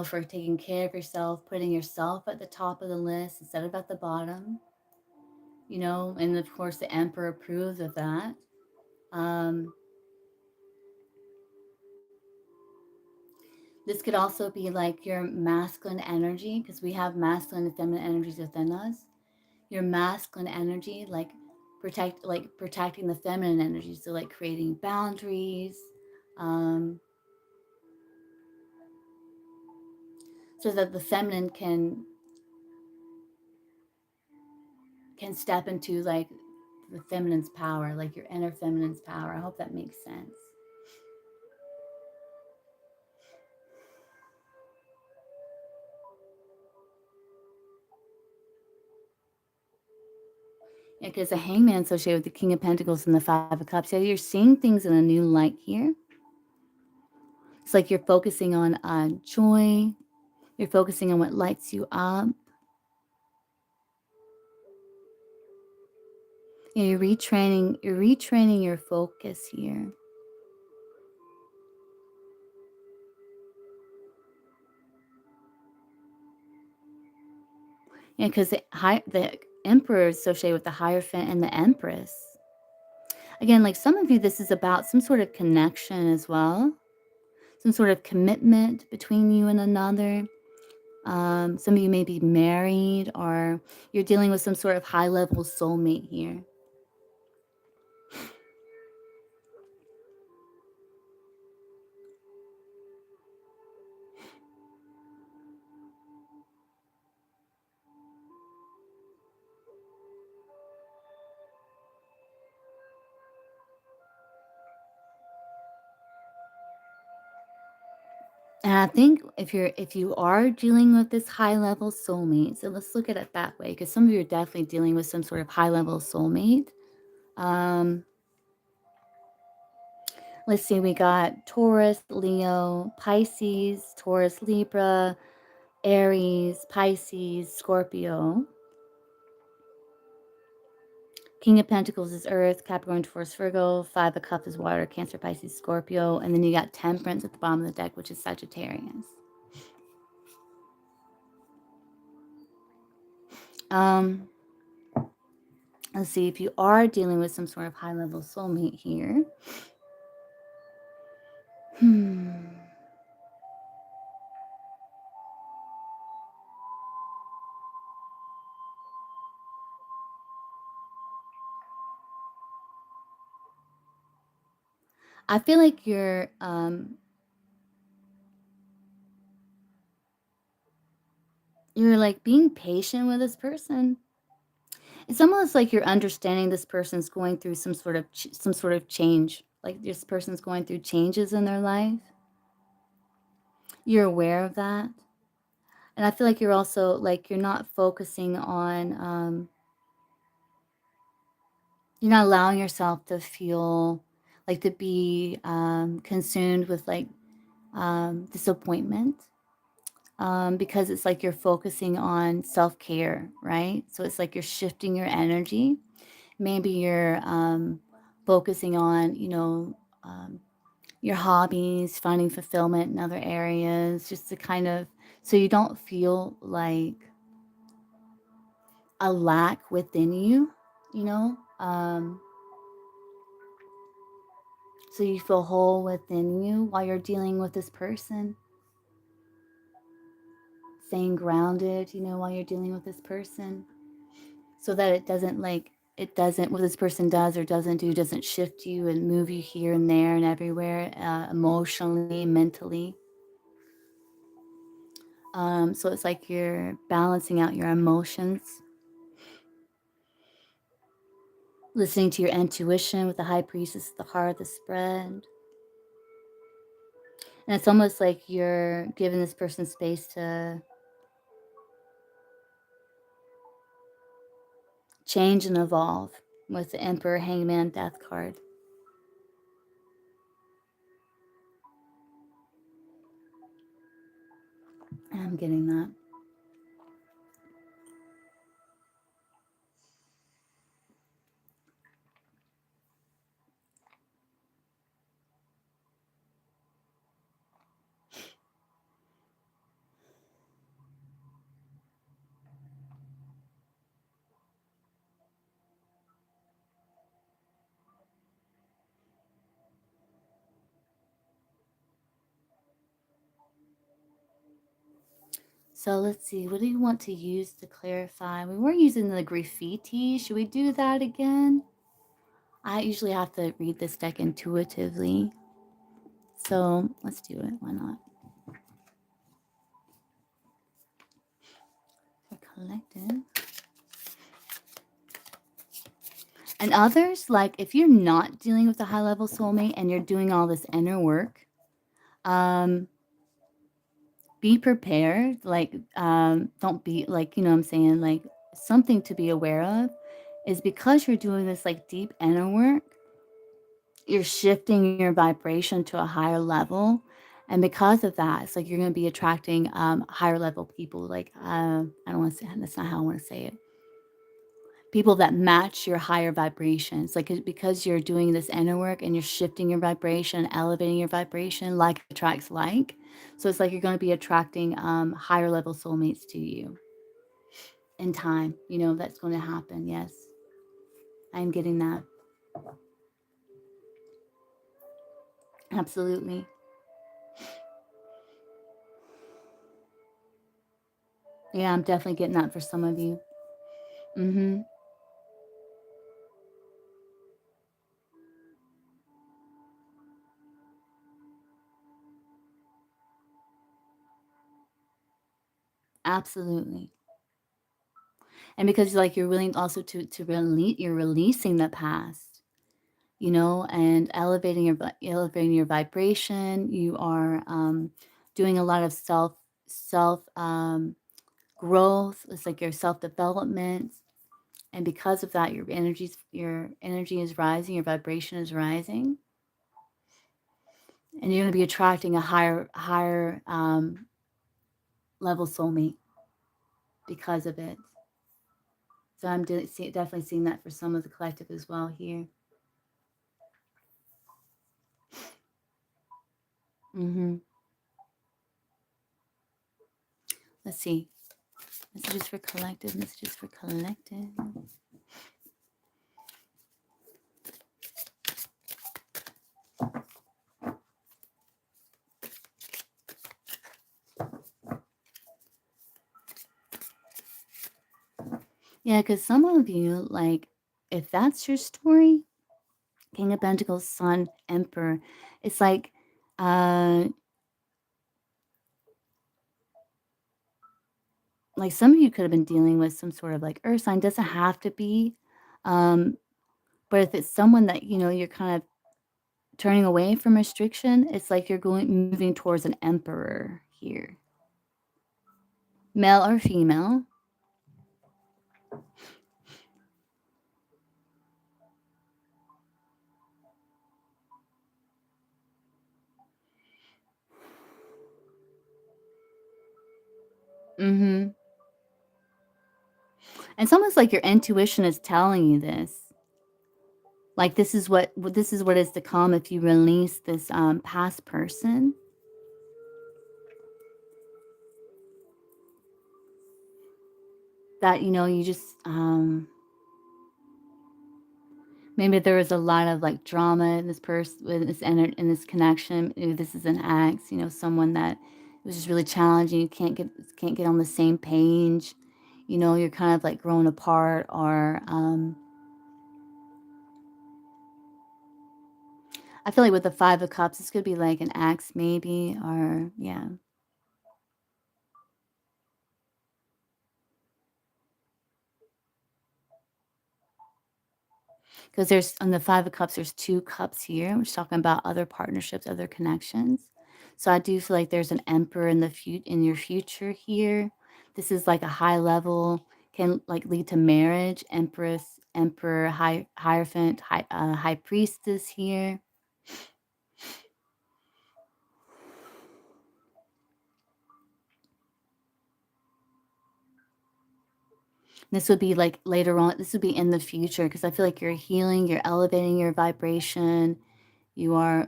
Speaker 1: For taking care of yourself, putting yourself at the top of the list instead of at the bottom, and of course the Emperor approves of that. Um, this could also be like your masculine energy, because we have masculine and feminine energies within us. Your masculine energy, like protecting the feminine energy, so like creating boundaries, um, so that the feminine can step into like the feminine's power, like your inner feminine's power. I hope that makes sense. Yeah, because the hangman associated with the King of Pentacles and the Five of Cups. Yeah, you're seeing things in a new light here. It's like you're focusing on joy. You're focusing on what lights you up. You're retraining. You're retraining your focus here. Yeah, because the Emperor is associated with the Hierophant and the Empress. Again, like some of you, this is about some sort of connection as well, some sort of commitment between you and another. Some of you may be married, or you're dealing with some sort of high level soulmate here. And I think if you are dealing with this high level soulmate, so let's look at it that way, because some of you are definitely dealing with some sort of high level soulmate. Um, let's see, we got Taurus, Leo, Pisces, Taurus, Libra, Aries, Pisces, Scorpio. King of Pentacles is Earth, Capricorn, Taurus, Virgo. Five of Cups is Water, Cancer, Pisces, Scorpio. And then you got Temperance at the bottom of the deck, which is Sagittarius. Um, let's see, if you are dealing with some sort of high-level soulmate here. I feel like you're like being patient with this person. It's almost like you're understanding this person's going through some sort of change. Like this person's going through changes in their life. You're aware of that. And I feel like you're also like you're not focusing on you're not allowing yourself to feel like to be consumed with like disappointment, because it's like you're focusing on self-care, right? So it's like you're shifting your energy. Maybe you're focusing on, your hobbies, finding fulfillment in other areas, just to kind of, so you don't feel like a lack within you, you know? So you feel whole within you while you're dealing with this person, staying grounded, while you're dealing with this person, so that it doesn't, what this person does or doesn't do doesn't shift you and move you here and there and everywhere, emotionally, mentally. So it's like you're balancing out your emotions, listening to your intuition with the high priestess, the heart of the spread. And it's almost like you're giving this person space to change and evolve with the Emperor, Hangman, Death card. I'm getting that. So let's see, what do you want to use to clarify? We were using the graffiti. Should we do that again? I usually have to read this deck intuitively. So let's do it. Why not? For collective. And others, like if you're not dealing with a high level soulmate and you're doing all this inner work, be prepared. Like, don't be like, what I'm saying, like something to be aware of is because you're doing this like deep inner work, you're shifting your vibration to a higher level. And because of that, it's like you're going to be attracting higher level people. Like, I don't want to say, that's not how I want to say it. People that match your higher vibrations, like because you're doing this inner work and you're shifting your vibration, elevating your vibration, like attracts like. So it's like you're going to be attracting higher level soulmates to you in time. That's going to happen. Yes, I'm getting that. Absolutely. Yeah, I'm definitely getting that for some of you. Mm-hmm. Absolutely. And because like you're willing also to release, you're releasing the past, and elevating your vibration. You are doing a lot of self growth. It's like your self development, and because of that, your energy is rising, your vibration is rising, and you're going to be attracting a higher level soulmate because of it. So I'm definitely seeing that for some of the collective as well here. Mm-hmm. Let's see. Messages for collective. Messages for collective. Yeah, because some of you, like, if that's your story, King of Pentacles, Sun, Emperor, it's uh, like some of you could have been dealing with some sort of like earth sign. Doesn't have to be, um, but if it's someone that you're kind of turning away from restriction, it's like you're moving towards an emperor here, male or female. Mm-hmm. And it's almost like your intuition is telling you this. Like this is what is to come if you release this past person. That you just maybe there was a lot of like drama in this person with this in this connection. Maybe this is an ex, someone that was just really challenging. You can't get on the same page. You're kind of like growing apart, or I feel like with the Five of Cups, this could be like an ex maybe, or yeah. Because there's on the Five of Cups, there's two cups here, which is talking about other partnerships, other connections. So I do feel like there's an emperor in your future here. This is like a high level, can like lead to marriage. Empress, emperor, hierophant, high priestess here. This would be like later on. This would be in the future because I feel like you're healing, you're elevating your vibration. You are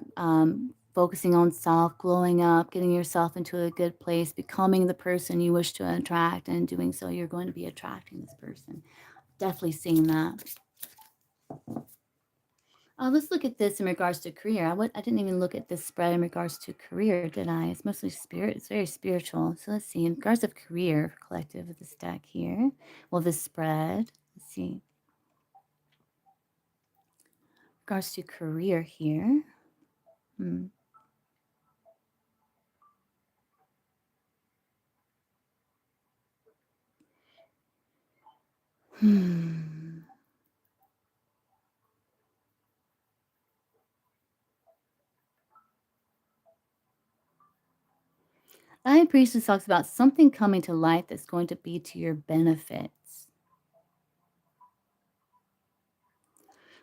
Speaker 1: focusing on self, glowing up, getting yourself into a good place, becoming the person you wish to attract. And in doing so, you're going to be attracting this person. Definitely seeing that. Let's look at this in regards to career. I didn't even look at this spread in regards to career, did I? It's mostly spirit. It's very spiritual. So let's see. In regards of career, collective with this deck here. Well, this spread. Let's see. In regards to career here. Hmm. Hmm. High Priestess talks about something coming to light that's going to be to your benefits.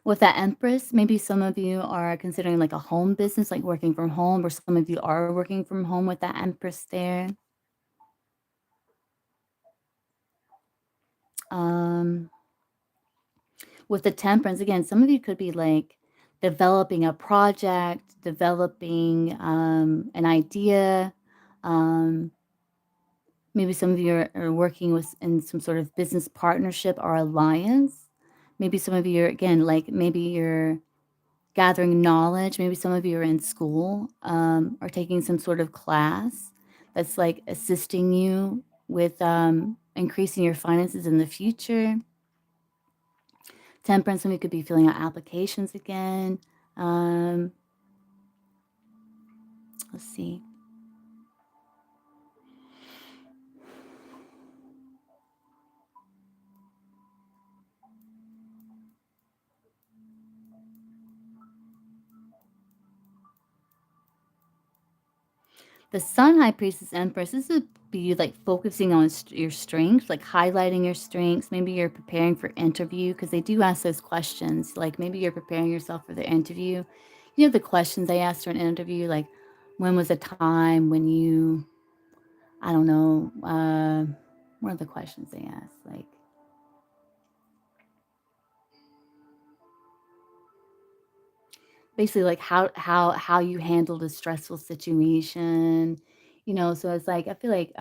Speaker 1: With that Empress, maybe some of you are considering like a home business, like working from home, or some of you are working from home with that Empress there. With the Temperance, again, some of you could be like developing a project, developing an idea. Maybe some of you are working in some sort of business partnership or alliance. Maybe some of you are, again, like maybe you're gathering knowledge. Maybe some of you are in school or taking some sort of class that's like assisting you with increasing your finances in the future. Temperance, some of you could be filling out applications again. Let's see. The Sun, High Priestess, Empress, this would be like focusing on your strengths, like highlighting your strengths. Maybe you're preparing for interview because they do ask those questions. Like maybe you're preparing yourself for the interview. You know, the questions they ask for an interview, like when was a time when you, I don't know, what are the questions they ask? Like, basically like how you handled a stressful situation, you know. So it's like I feel like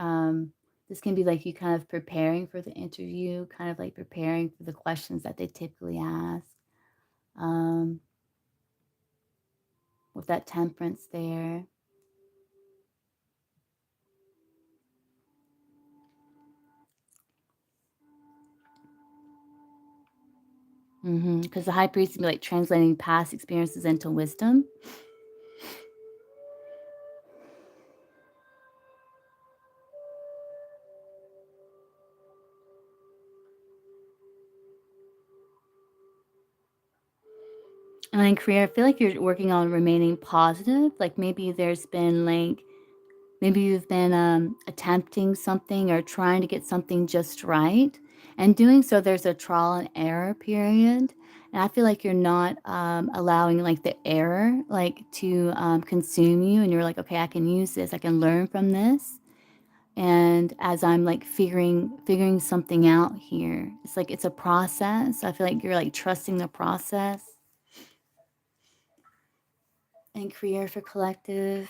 Speaker 1: this can be like you kind of preparing for the interview, kind of like preparing for the questions that they typically ask, um with that temperance there. Because the high priest can be like translating past experiences into wisdom. And in career, I feel like you're working on remaining positive. Like maybe there's been like maybe you've been attempting something or trying to get something just right. And doing so, there's a trial and error period. And I feel like you're not allowing like the error like to consume you. And you're like, okay, I can use this. I can learn from this. And as I'm like figuring something out here, it's like it's a process. I feel like you're like trusting the process. And career for collective.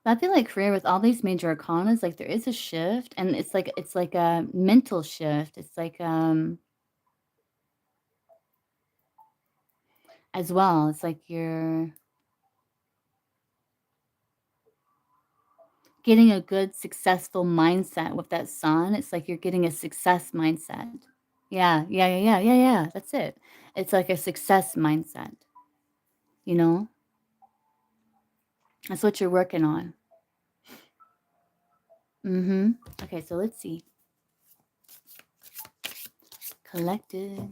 Speaker 1: I feel like career with all these major arcanas, like there is a shift, and it's like a mental shift. It's like as well. It's like you're getting a good successful mindset with that sun. It's like you're getting a success mindset. Yeah, yeah, yeah, yeah, yeah, yeah. That's it. It's like a success mindset, you know? That's what you're working on. Mm-hmm. Okay, so let's see. Collective.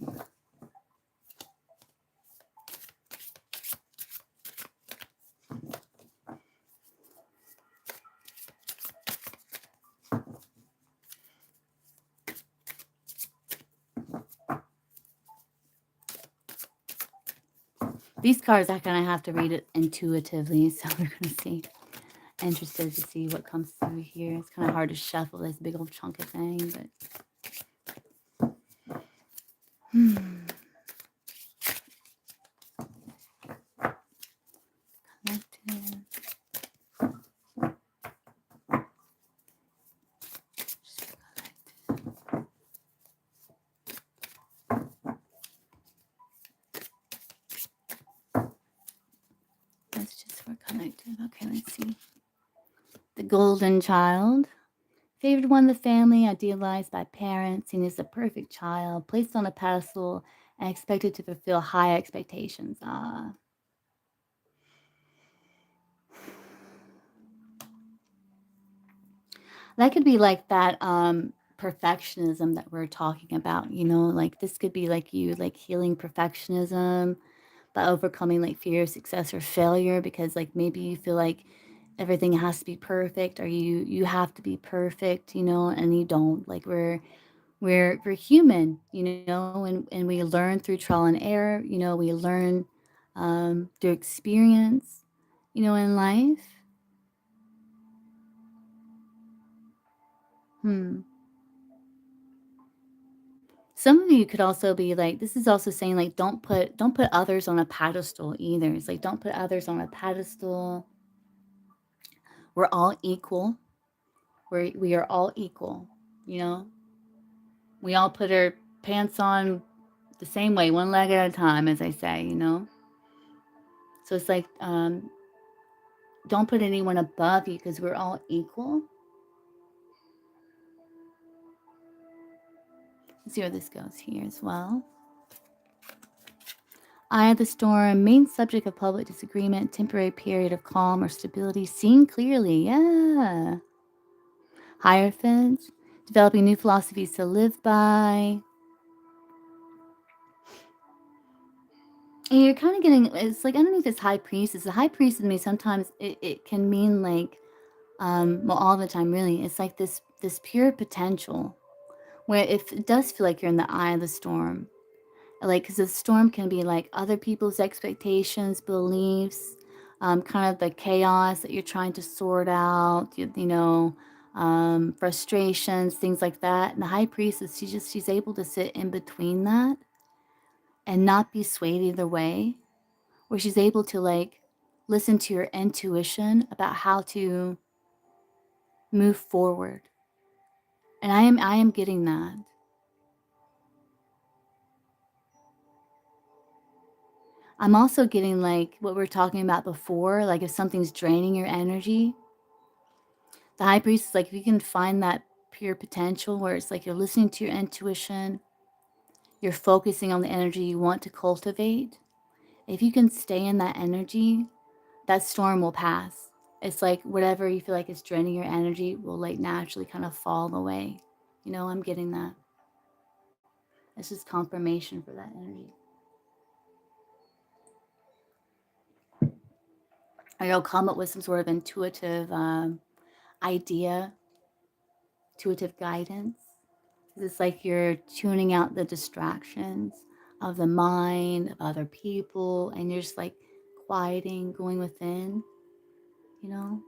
Speaker 1: These cards, I kind of have to read it intuitively, so we're gonna see. Interested to see what comes through here. It's kind of hard to shuffle this big old chunk of thing, but collective. That's just for collective. Okay, let's see. The golden child. Favored one of the family, idealized by parents, seen as the perfect child, placed on a pedestal and expected to fulfill high expectations. Ah. That could be like that perfectionism that we're talking about, you know, like this could be like you like healing perfectionism by overcoming like fear of success or failure because like maybe you feel like everything has to be perfect or you have to be perfect, you know, and you don't. Like we're human, you know, and we learn through trial and error, you know, we learn through experience, you know, in life. Hmm. Some of you could also be like, this is also saying like don't put others on a pedestal either. It's like don't put others on a pedestal. We're all equal. We are all equal, you know. We all put our pants on the same way, one leg at a time, as I say, you know. So it's like don't put anyone above you because we're all equal. Let's see where this goes here as well. Eye of the storm, main subject of public disagreement, temporary period of calm or stability, seen clearly. Yeah. Hierophant, developing new philosophies to live by. And you're kind of getting, it's like underneath this high priestess. The high priestess to me sometimes it can mean like, well, all the time really. It's like this pure potential where if it does feel like you're in the eye of the storm, like because the storm can be like other people's expectations, beliefs, kind of the chaos that you're trying to sort out, frustrations, things like that. And the high priestess, she's able to sit in between that and not be swayed either way, where she's able to like listen to your intuition about how to move forward. And I am getting that. I'm also getting like what we were talking about before, like if something's draining your energy, the high priest is like if you can find that pure potential where it's like you're listening to your intuition, you're focusing on the energy you want to cultivate. If you can stay in that energy, that storm will pass. It's like whatever you feel like is draining your energy will like naturally kind of fall away. I'm getting that. It's just confirmation for that energy. Or you'll come up with some sort of intuitive idea, intuitive guidance. It's like you're tuning out the distractions of the mind, of other people, and you're just like quieting, going within, you know?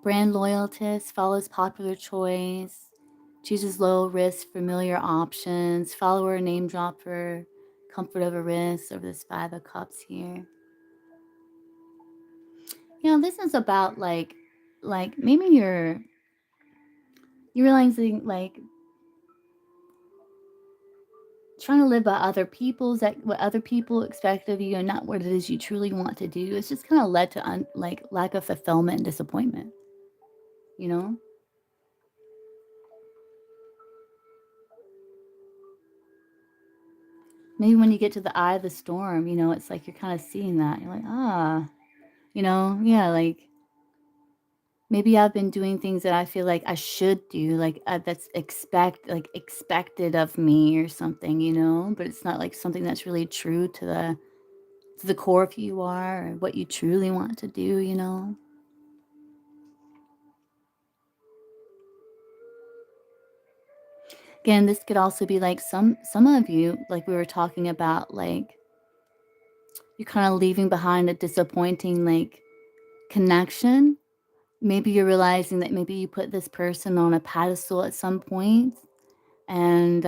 Speaker 1: Brand loyalist follows popular choice, chooses low risk, familiar options, follower, name dropper, comfort over risk, over this Five of Cups here. This is about like maybe you're realizing like trying to live by other people's that what other people expect of you and not what it is you truly want to do. It's just kind of led to like lack of fulfillment and disappointment, you know? Maybe when you get to the eye of the storm, it's like you're kind of seeing that. You're like, yeah, like maybe I've been doing things that I feel like I should do, like that's expected of me or something, but it's not like something that's really true to the core of who you are or what you truly want to do. Again, this could also be like some of you, like we were talking about, like you're kind of leaving behind a disappointing like connection. Maybe you're realizing that maybe you put this person on a pedestal at some point, and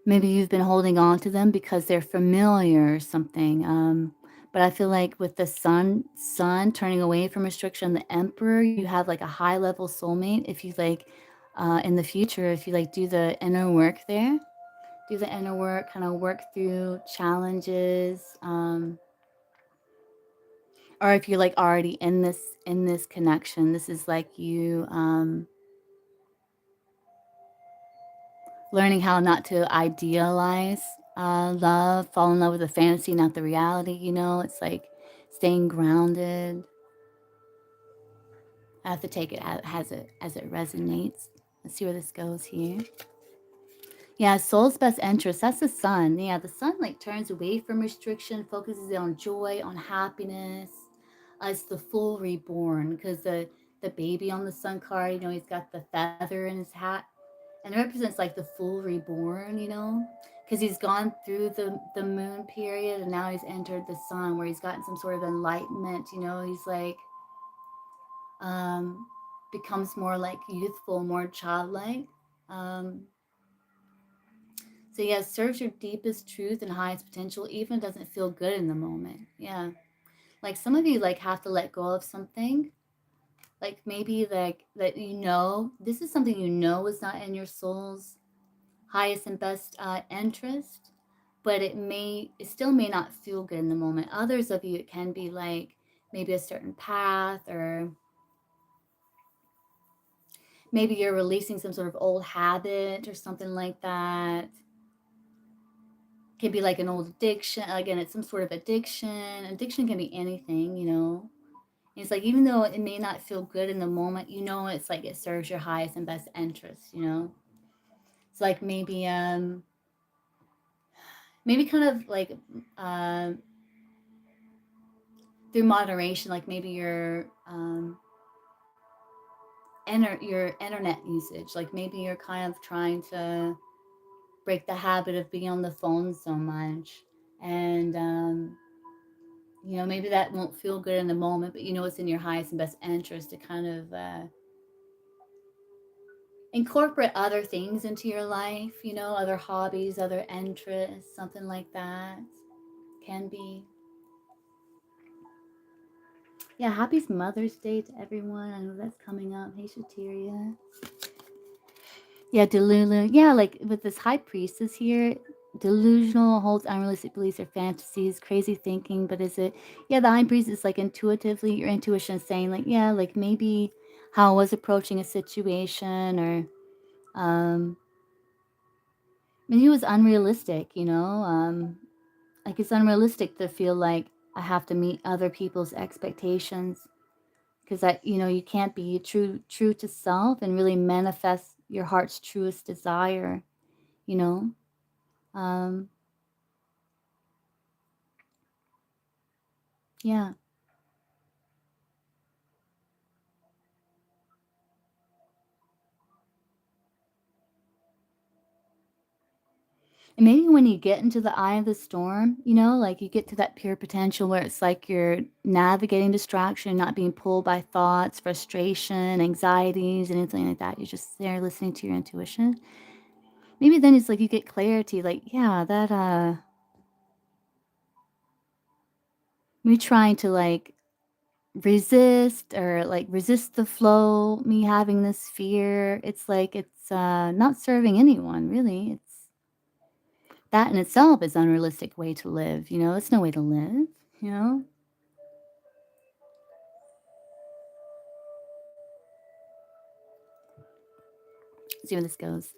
Speaker 1: maybe you've been holding on to them because they're familiar or something. But I feel like with the sun turning away from restriction, the emperor, you have like a high level soulmate. If you like, in the future, if you like do the inner work there, do the inner work, kind of work through challenges, or if you're like already in this connection, this is like you learning how not to idealize love, fall in love with the fantasy, not the reality. It's like staying grounded. I have to take it as it resonates. Let's see where this goes here. Yeah, soul's best interest. That's the sun. Yeah, the sun like turns away from restriction, focuses on joy, on happiness. It's the full reborn because the baby on the sun card, he's got the feather in his hat, and it represents like the full reborn. Because he's gone through the moon period and now he's entered the sun where he's gotten some sort of enlightenment. He's like um becomes more like youthful, more childlike. um so yeah, serves your deepest truth and highest potential, even if it doesn't feel good in the moment. Yeah, like some of you like have to let go of something, like maybe like that, this is something is not in your soul's highest and best interest, but it still may not feel good in the moment. Others of you, it can be like maybe a certain path, or maybe you're releasing some sort of old habit or something like that. It can be like an old addiction. Again, it's some sort of addiction. Addiction can be anything. It's like even though it may not feel good in the moment, it's like it serves your highest and best interest. It's like maybe kind of like um through moderation, like maybe your internet usage, like maybe you're kind of trying to break the habit of being on the phone so much, and maybe that won't feel good in the moment, but it's in your highest and best interest to kind of incorporate other things into your life, other hobbies, other interests, something like that can be. Yeah, happy Mother's Day to everyone. I know that's coming up. Hey, Shateria. Yeah, Delulu. Yeah, like with this high priestess here, delusional, holds unrealistic beliefs or fantasies, crazy thinking. But is it, yeah, the high priest is like intuitively, your intuition is saying, like, yeah, like maybe how I was approaching a situation, or maybe it was unrealistic, like it's unrealistic to feel like I have to meet other people's expectations, because you can't be true to self and really manifest your heart's truest desire, you know um yeah. And maybe when you get into the eye of the storm, like you get to that pure potential where it's like you're navigating distraction, not being pulled by thoughts, frustration, anxieties, anything like that. You're just there listening to your intuition. Maybe then it's like you get clarity, like, yeah, that me trying to like resist the flow, me having this fear, it's like it's not serving anyone really. It's that in itself is unrealistic way to live, it's no way to live, you know see where this goes.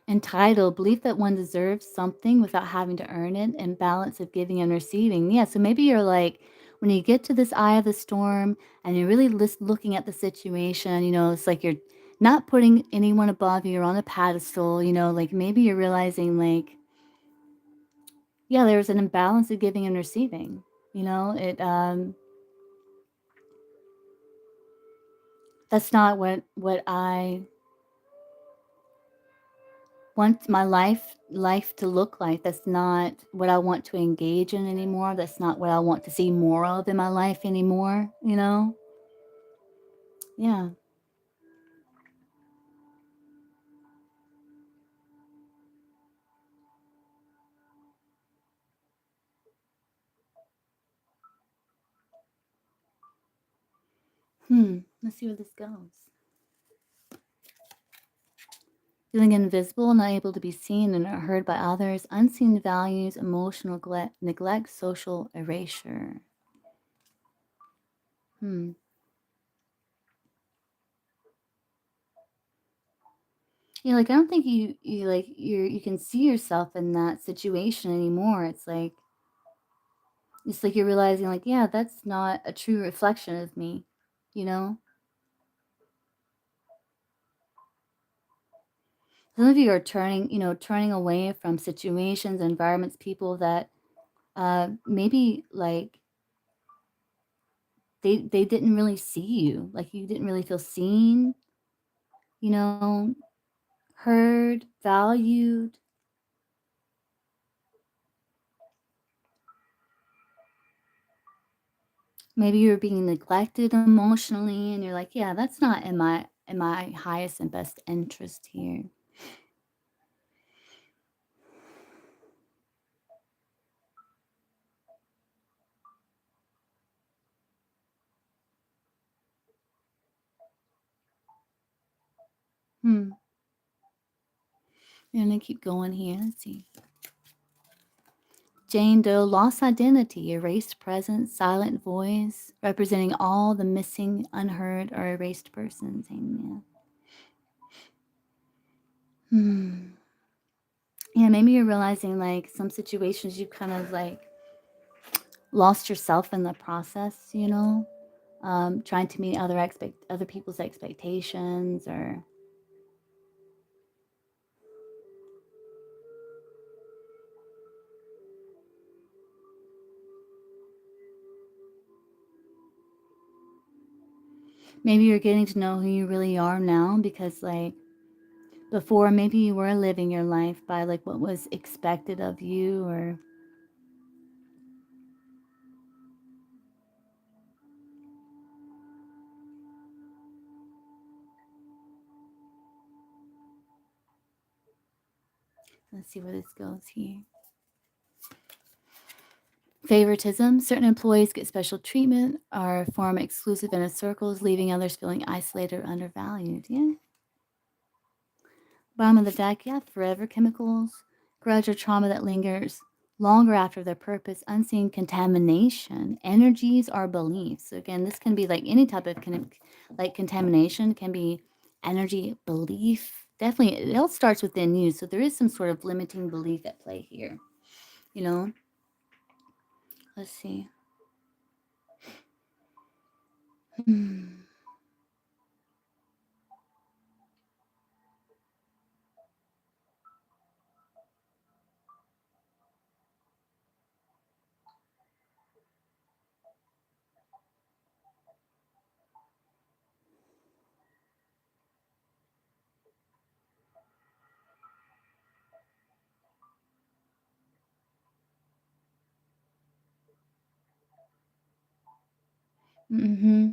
Speaker 1: Entitled, belief that one deserves something without having to earn it, and balance of giving and receiving. Yeah, so maybe you're like, when you get to this eye of the storm and you're really looking at the situation, it's like you're not putting anyone above you, you're on a pedestal, like maybe you're realizing, like, yeah, there's an imbalance of giving and receiving. It That's not what I want my life to look like. That's not what I want to engage in anymore. That's not what I want to see more of in my life anymore, Yeah. Let's see where this goes. Feeling invisible, not able to be seen and heard by others, unseen values, emotional neglect, social erasure. Hmm. Yeah, like I don't think you can see yourself in that situation anymore. It's like you're realizing, like, yeah, that's not a true reflection of me, you know? Some of you are turning away from situations, environments, people that maybe like they didn't really see you. Like you didn't really feel seen, you know, heard, valued. Maybe you're being neglected emotionally and you're like, yeah, that's not in my highest and best interest here. Hmm. I'm gonna keep going here. Let's see. Jane Doe, lost identity, erased presence, silent voice, representing all the missing, unheard, or erased persons. Amen. Hmm. Yeah, maybe you're realizing like some situations you kind of like lost yourself in the process, trying to meet other people's expectations, or Maybe you're getting to know who you really are now because, like, before maybe you were living your life by like what was expected of you, or let's see where this goes here. Favoritism. Certain employees get special treatment or form exclusive inner circles, leaving others feeling isolated or undervalued. Yeah. Bottom of the deck, yeah, forever chemicals, grudge or trauma that lingers longer after their purpose, unseen contamination, energies or beliefs. So again, this can be like any type of like contamination, can be energy, belief. Definitely, it all starts within you. So there is some sort of limiting belief at play here. You know, let's see. Mm-hmm.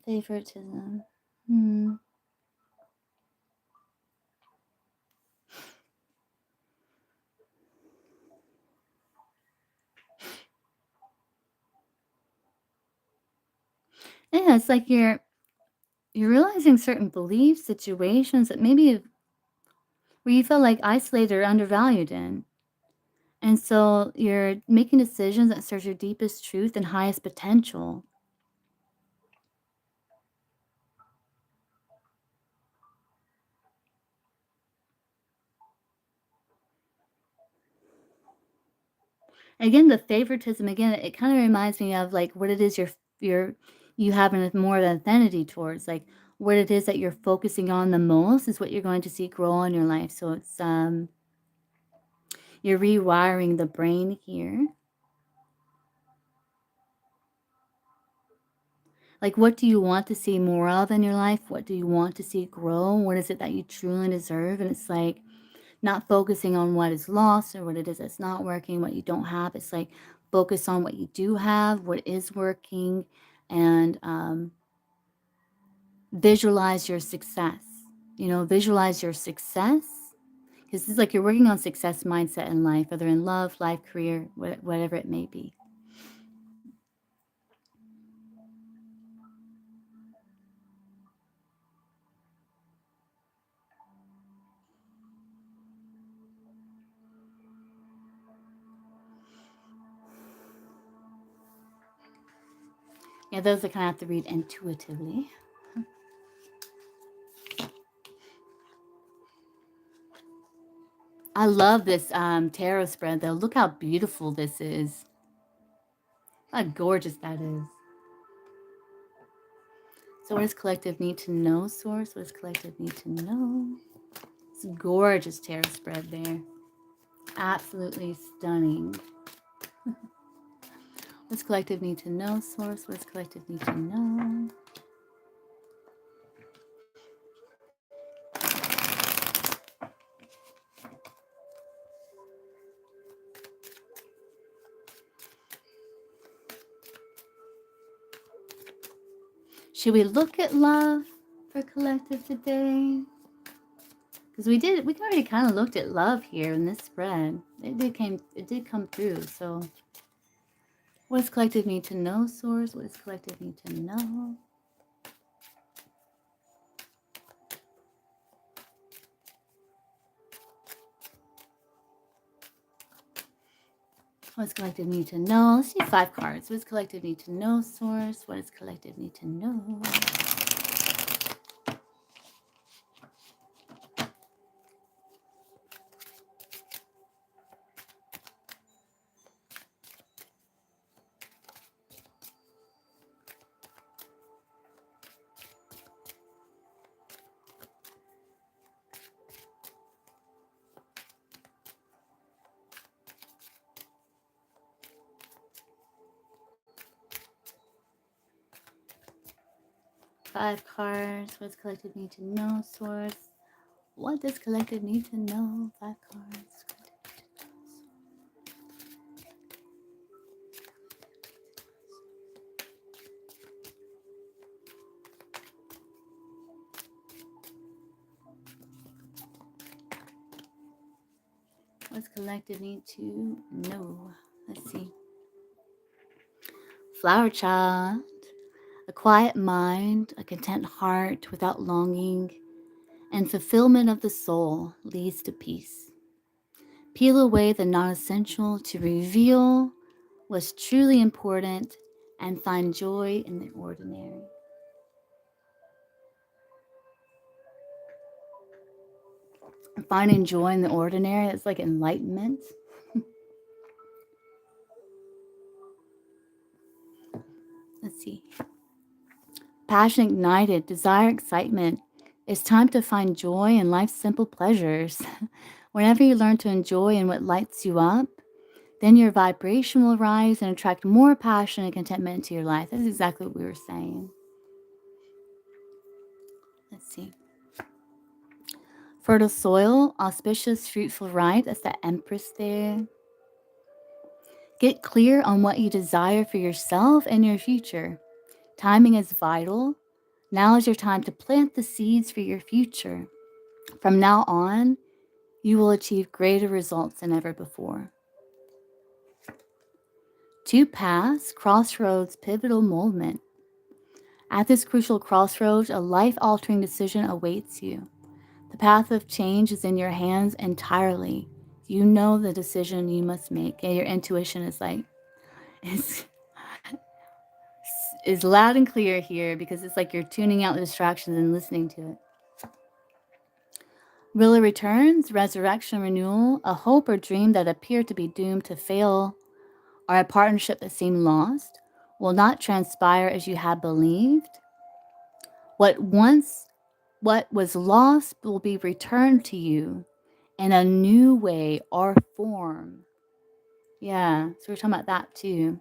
Speaker 1: Favoritism. Hmm. Yeah, it's like you're realizing certain beliefs, situations that maybe where you felt like isolated or undervalued in. And so you're making decisions that serve your deepest truth and highest potential. Again, the favoritism, again, it kind of reminds me of like what it is you're you have more of an affinity towards, like what it is that you're focusing on the most is what you're going to see grow in your life. So it's you're rewiring the brain here. Like, what do you want to see more of in your life? What do you want to see grow? What is it that you truly deserve? And it's like not focusing on what is lost or what it is that's not working, what you don't have. It's like focus on what you do have, what is working, and visualize your success. You know, visualize your success because it's like you're working on success mindset in life, whether in love, life, career, whatever it may be. Yeah, those I kind of have to read intuitively. I love this tarot spread though. Look how beautiful this is. How gorgeous that is. So what does collective need to know, source? What does collective need to know? It's a gorgeous tarot spread there. Absolutely stunning. What does collective need to know, source? What does collective need to know? Should we look at love for collective today? Because we already kind of looked at love here in this spread. It did come through. So what does collective need to know, source? What does collective need to know? What does collective need to know? Let's see 5 cards. What does collective need to know, source? What does collective need to know? 5 cards. What does collective need to know, Source? What does collective need to know? 5 cards. What's collective need to know? Let's see. Flower child. A quiet mind, a content heart without longing, and fulfillment of the soul leads to peace. Peel away the non-essential to reveal what's truly important and find joy in the ordinary. Finding joy in the ordinary, it's like enlightenment. Let's see. Passion ignited, desire, excitement. It's time to find joy in life's simple pleasures. Whenever you learn to enjoy in what lights you up, then your vibration will rise and attract more passion and contentment into your life. That's exactly what we were saying. Let's see. Fertile soil, auspicious, fruitful right. That's the Empress there. Get clear on what you desire for yourself and your future. Timing is vital. Now is your time to plant the seeds for your future. From now on, you will achieve greater results than ever before. Two paths, crossroads, pivotal moment. At this crucial crossroads, a life-altering decision awaits you. The path of change is in your hands entirely. You know the decision you must make. And your intuition is like, is loud and clear here because it's like you're tuning out the distractions and listening to it. Really returns, resurrection, renewal, a hope or dream that appeared to be doomed to fail, or a partnership that seemed lost, will not transpire as you had believed. What was lost will be returned to you in a new way or form. Yeah, so we're talking about that too.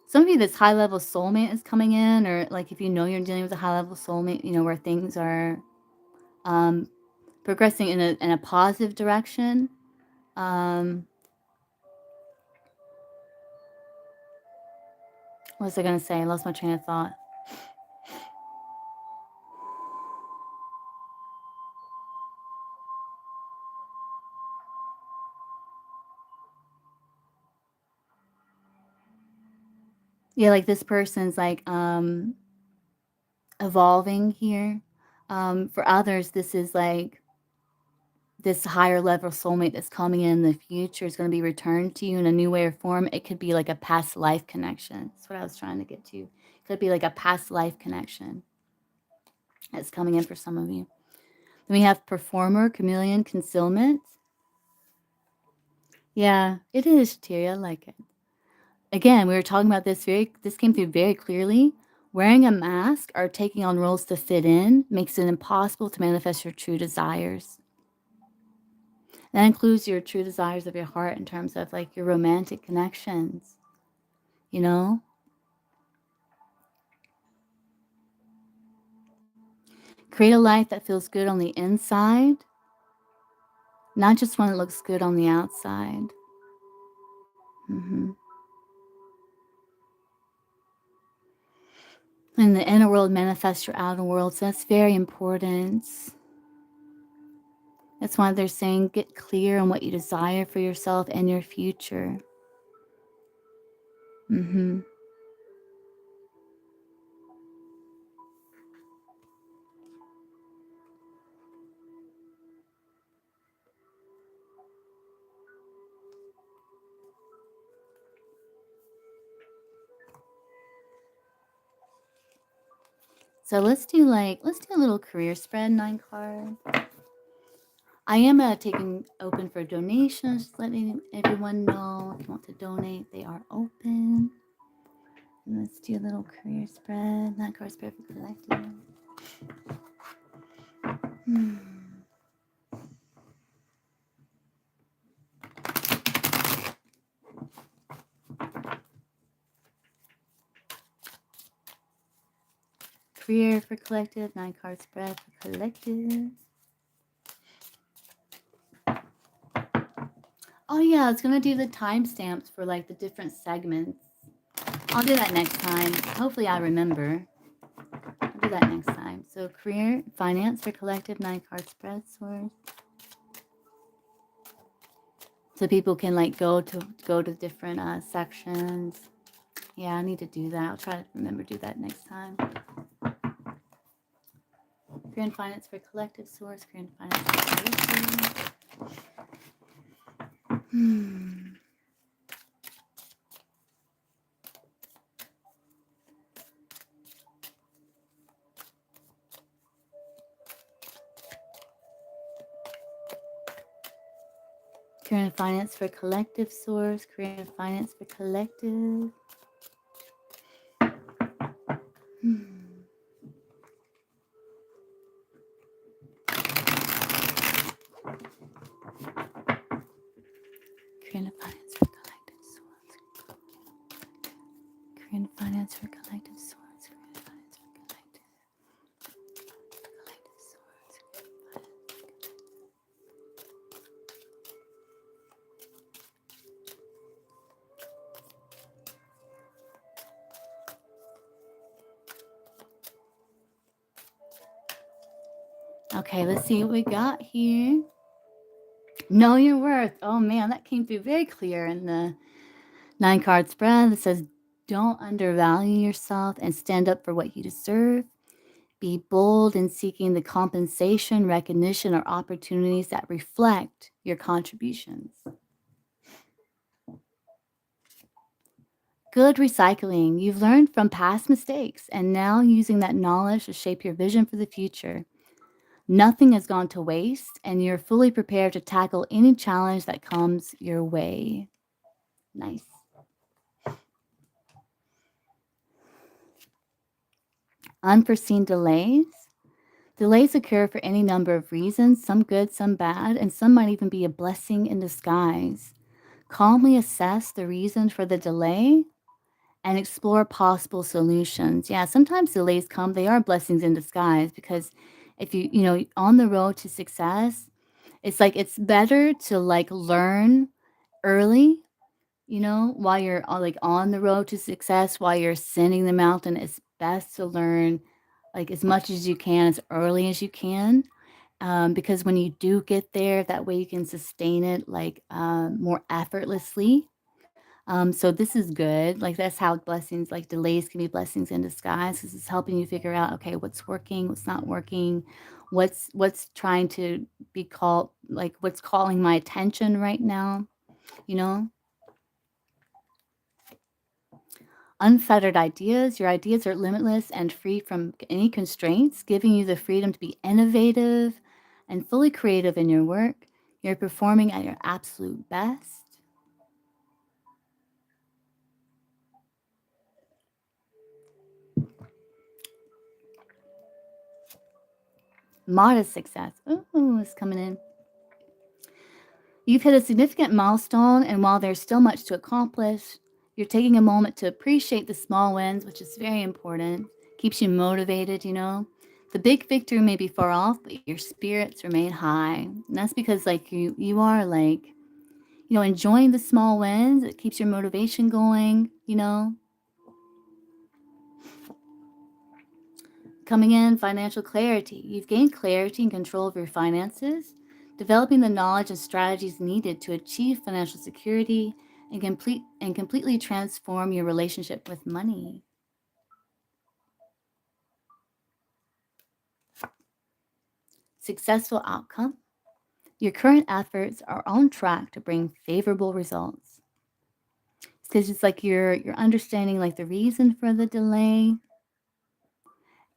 Speaker 1: Some of you, this high level soulmate is coming in, or like if you know you're dealing with a high level soulmate, you know, where things are progressing in a positive direction. What was I going to say? I lost my train of thought. Yeah, like this person's like evolving here. For others, this is like this higher level soulmate that's coming in the future is going to be returned to you in a new way or form. It could be like a past life connection. That's what I was trying to get to. It could be like a past life connection that's coming in for some of you. Then we have performer, chameleon, concealment. Yeah, it is, Tyria. I like it. Again, we were talking about this this came through very clearly. Wearing a mask or taking on roles to fit in makes it impossible to manifest your true desires. That includes your true desires of your heart in terms of like your romantic connections, you know? Create a life that feels good on the inside, not just one that looks good on the outside. Mm-hmm. And the inner world manifests your outer world, so that's very important. That's why they're saying get clear on what you desire for yourself and your future. Mm-hmm. So let's do a little career spread, 9 card. I am taking open for donations, just letting everyone know if you want to donate, they are open. And let's do a little career spread. That card's perfect collective. career for collective, 9 card spread for collective. Oh yeah, I was gonna do the timestamps for like the different segments. I'll do that next time. Hopefully I remember. I'll do that next time. So career, finance for collective, 9 card spread source. So people can like go to different sections. Yeah, I need to do that. I'll try to remember to do that next time. Career and finance for collective source, career and finance for collective. Career and finance for collective source, career and finance for collective. Career and finance for collective source. Career and finance for collective source. Career and finance for collective. Collective source. Okay, let's see what we got here. Know your worth. Oh man, that came through very clear in the 9 card spread. It says, don't undervalue yourself and stand up for what you deserve. Be bold in seeking the compensation, recognition, or opportunities that reflect your contributions. Good recycling. You've learned from past mistakes and now using that knowledge to shape your vision for the future. Nothing has gone to waste, and you're fully prepared to tackle any challenge that comes your way. Nice. Unforeseen delays. Delays occur for any number of reasons, some good, some bad, and some might even be a blessing in disguise. Calmly assess the reason for the delay and explore possible solutions. Yeah, sometimes delays come, they are blessings in disguise because if on the road to success, it's like it's better to like learn early, while you're like on the road to success, while you're ascending the mountain. It's best to learn like as much as you can, as early as you can. Because when you do get there, that way you can sustain it like more effortlessly. So this is good. Like that's how blessings, like delays can be blessings in disguise. This is helping you figure out, okay, what's working, what's not working, what's trying to be called, like what's calling my attention right now, you know? Unfettered ideas. Your ideas are limitless and free from any constraints, giving you the freedom to be innovative and fully creative in your work. You're performing at your absolute best. Modest success. Ooh, it's coming in. You've hit a significant milestone, and while there's still much to accomplish, you're taking a moment to appreciate the small wins, which is very important. Keeps you motivated, The big victory may be far off, but your spirits remain high. And that's because like you are like, enjoying the small wins. It keeps your motivation going, Coming in, financial clarity. You've gained clarity and control of your finances, developing the knowledge and strategies needed to achieve financial security and completely transform your relationship with money. Successful outcome. Your current efforts are on track to bring favorable results. Because it's like you're understanding like the reason for the delay.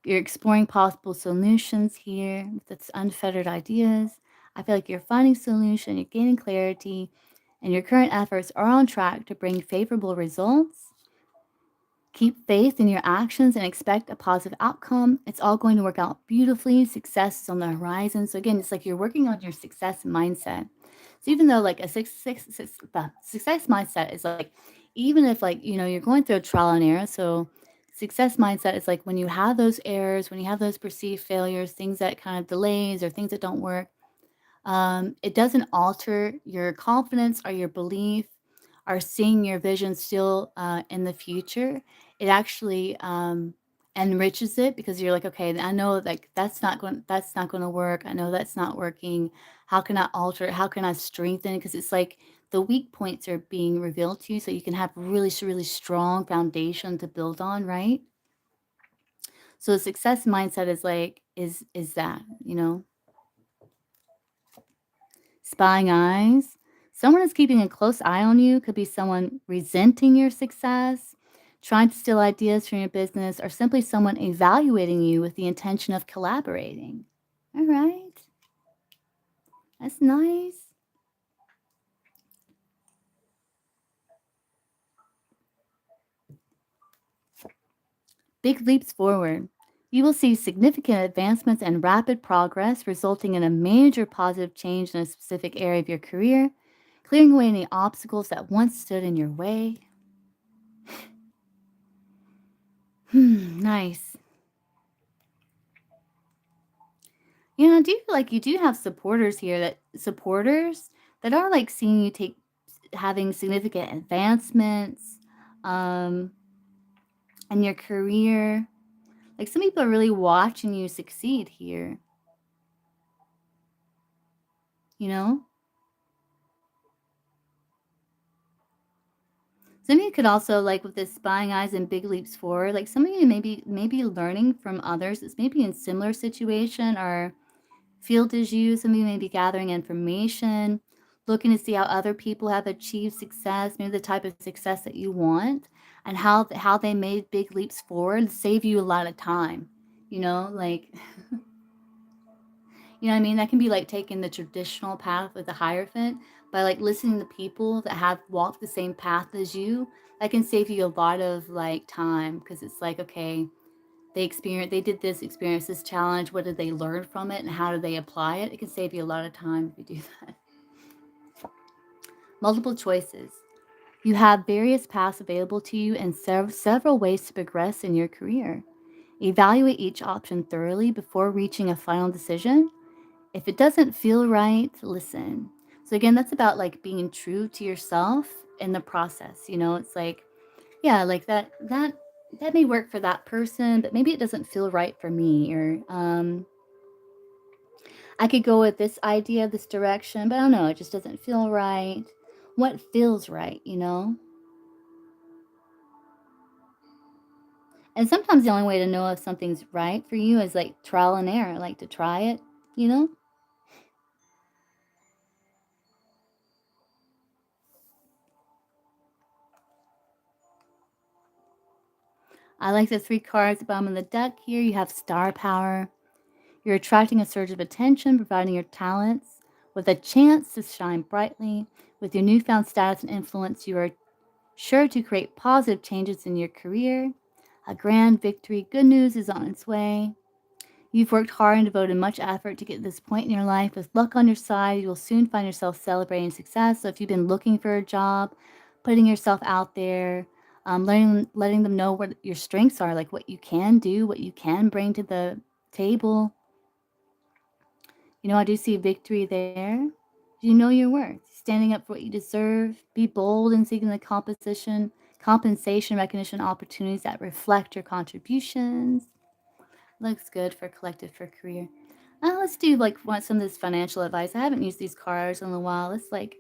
Speaker 1: You're exploring possible solutions here. That's unfettered ideas. I feel like you're finding solution, you're gaining clarity, and your current efforts are on track to bring favorable results. Keep faith in your actions and expect a positive outcome. It's all going to work out beautifully. Success is on the horizon. So again, it's like you're working on your success mindset. So even though like the success mindset is like, even if like, you're going through a trial and error. So success mindset is like when you have those errors, when you have those perceived failures, things that kind of delays or things that don't work, it doesn't alter your confidence or your belief or seeing your vision still in the future. It actually enriches it because you're like, okay, I know like that's not going to work. I know that's not working. How can I alter it? How can I strengthen it? Because it's like the weak points are being revealed to you, so you can have really strong foundation to build on, right? So the success mindset is like is that, you know? Spying eyes. Someone is keeping a close eye on you. Could be someone resenting your success, trying to steal ideas from your business, or simply someone evaluating you with the intention of collaborating. All right. That's nice. Big leaps forward. You will see significant advancements and rapid progress, resulting in a major positive change in a specific area of your career, clearing away any obstacles that once stood in your way. Nice. You know, I do feel like you do have supporters that are like seeing you take having significant advancements um in your career. Like some people are really watching you succeed here, you know? Some of you could also like with this spying eyes and big leaps forward, like some of you maybe learning from others that's maybe in similar situation or field is used. Some of you may be gathering information, looking to see how other people have achieved success, maybe the type of success that you want, and how they made big leaps forward, save you a lot of time. You know, like you know what I mean? That can be like taking the traditional path with the Hierophant by like listening to people that have walked the same path as you. That can save you a lot of like time because it's like, okay, they did this experience, this challenge. What did they learn from it and how do they apply it? It can save you a lot of time if you do that. Multiple choices. You have various paths available to you and several ways to progress in your career. Evaluate each option thoroughly before reaching a final decision. If it doesn't feel right, listen. So again, that's about like being true to yourself in the process. You know, it's like, yeah, like that may work for that person, but maybe it doesn't feel right for me. Or I could go with this idea, this direction, but I don't know, it just doesn't feel right. What feels right, you know? And sometimes the only way to know if something's right for you is like trial and error, like to try it, you know? I like the three cards at the bottom of the deck here. You have star power. You're attracting a surge of attention, providing your talents with a chance to shine brightly. With your newfound status and influence, you are sure to create positive changes in your career. A grand victory. Good news is on its way. You've worked hard and devoted much effort to get to this point in your life. With luck on your side, you will soon find yourself celebrating success. So if you've been looking for a job, putting yourself out there, letting them know what your strengths are, like what you can do, what you can bring to the table. You know, I do see victory there. You know your worth. Standing up for what you deserve. Be bold in seeking the compensation, recognition, opportunities that reflect your contributions. Looks good for collective for career. Let's do like want some of this financial advice. I haven't used these cards in a while. Let's like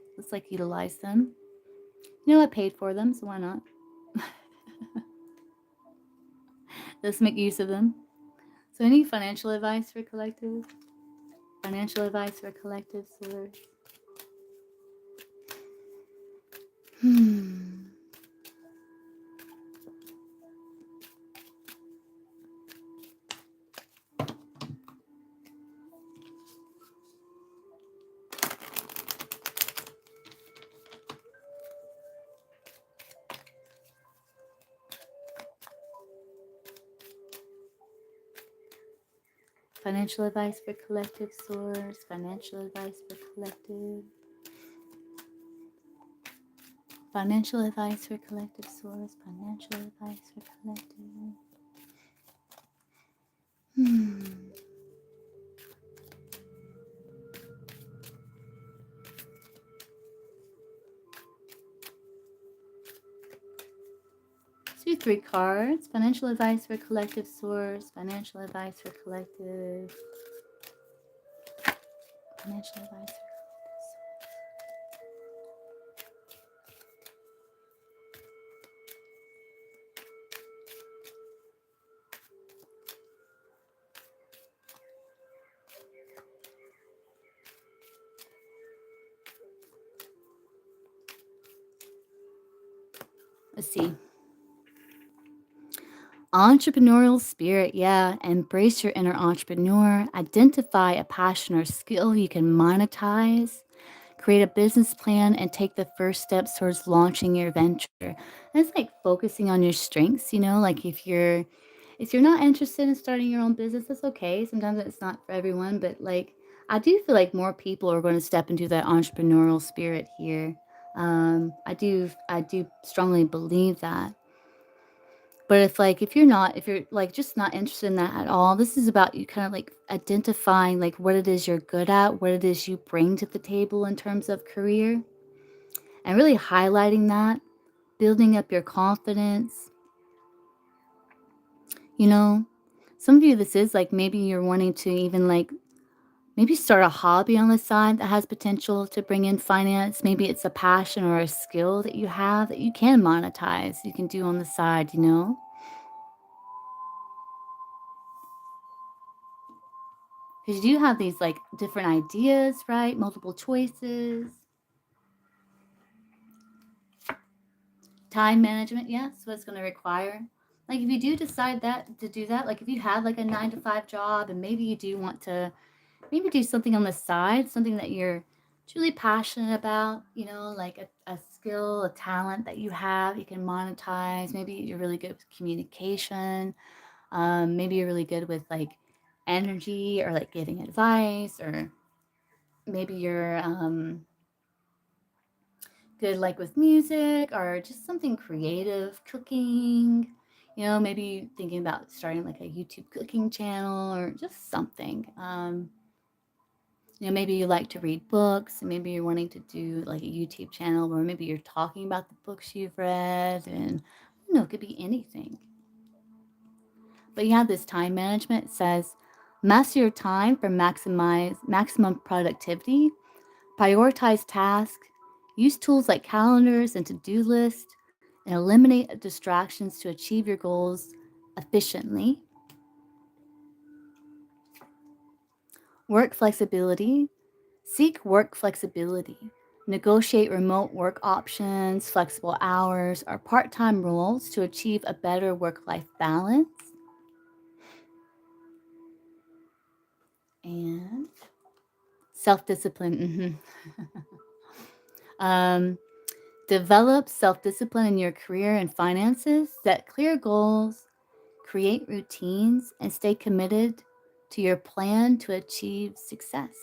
Speaker 1: utilize them. You know I paid for them, so why not? Let's make use of them. So any financial advice for collective? Financial advice for collective source. Hmm. Financial advice for collective source. Financial advice for collective. Financial advice for collective source. Financial advice for collective. Let's do 3 cards. Financial advice for collective source. Financial advice for collective. Financial advice for collective source. Let's see. Entrepreneurial spirit, yeah. Embrace your inner entrepreneur. Identify a passion or skill you can monetize. Create a business plan and take the first steps towards launching your venture. And it's like focusing on your strengths, like if you're not interested in starting your own business, that's okay. Sometimes it's not for everyone, but like I do feel like more people are going to step into that entrepreneurial spirit here. I do strongly believe that. But if you're like just not interested in that at all, this is about you kind of like identifying like what it is you're good at, what it is you bring to the table in terms of career, and really highlighting that, building up your confidence. You know, some of you, this is like maybe you're wanting to even like maybe start a hobby on the side that has potential to bring in finance. Maybe it's a passion or a skill that you have that you can monetize, you can do on the side. Because you do have these like different ideas, right? Multiple choices. Time management, yes, what it's going to require. Like if you do decide that to do that, like if you have like a 9 to 5 job and maybe you do want to maybe do something on the side, something that you're truly passionate about, like a skill, a talent that you have, you can monetize. Maybe you're really good with communication. Maybe you're really good with like energy or like giving advice, or maybe you're good like with music or just something creative, cooking. Maybe thinking about starting like a YouTube cooking channel or just something. Maybe you like to read books, and maybe you're wanting to do like a YouTube channel where maybe you're talking about the books you've read, and it could be anything. But you have this time management. It says, master your time for maximum productivity, prioritize tasks, use tools like calendars and to-do lists, and eliminate distractions to achieve your goals efficiently. Work flexibility. Seek work flexibility. Negotiate remote work options, flexible hours, or part-time roles to achieve a better work-life balance. And self-discipline. Develop self-discipline in your career and finances. Set clear goals, create routines, and stay committed to your plan to achieve success.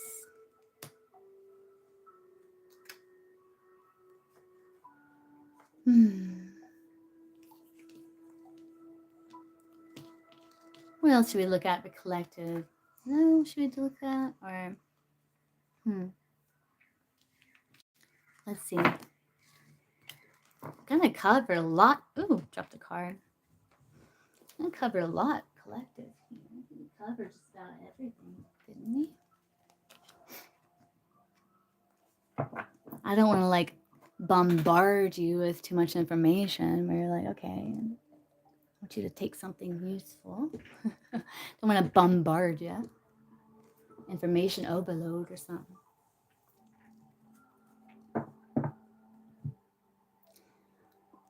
Speaker 1: What else should we look at for collective? No, should we look at? Or, let's see. Gonna cover a lot. Ooh, dropped a card. Gonna cover a lot collective here. We covered just about everything, didn't we? I don't want to like bombard you with too much information where you're like, okay, I want you to take something useful. Don't want to bombard you. Information overload or something.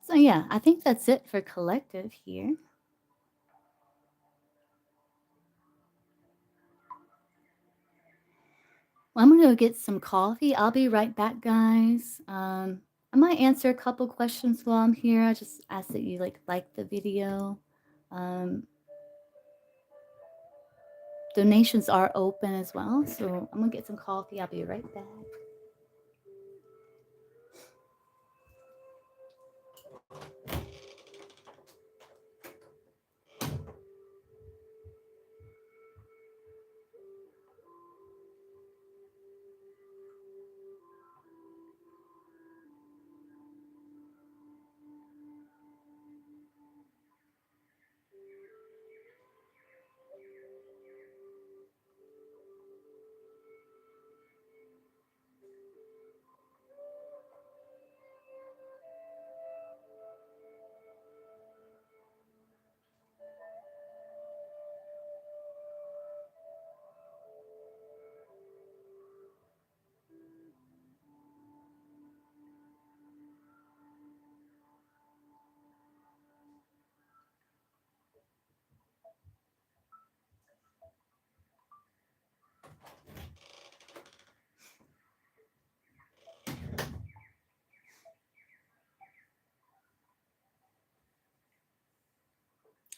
Speaker 1: So yeah, I think that's it for collective here. Well, I'm gonna go get some coffee. I'll be right back, guys. I might answer a couple questions while I'm here. I just ask that you like the video. Um, donations are open as well, so I'm gonna get some coffee. I'll be right back.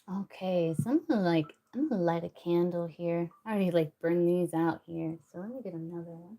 Speaker 1: Okay, so I'm gonna light a candle here. I already like burned these out here, so let me get another one.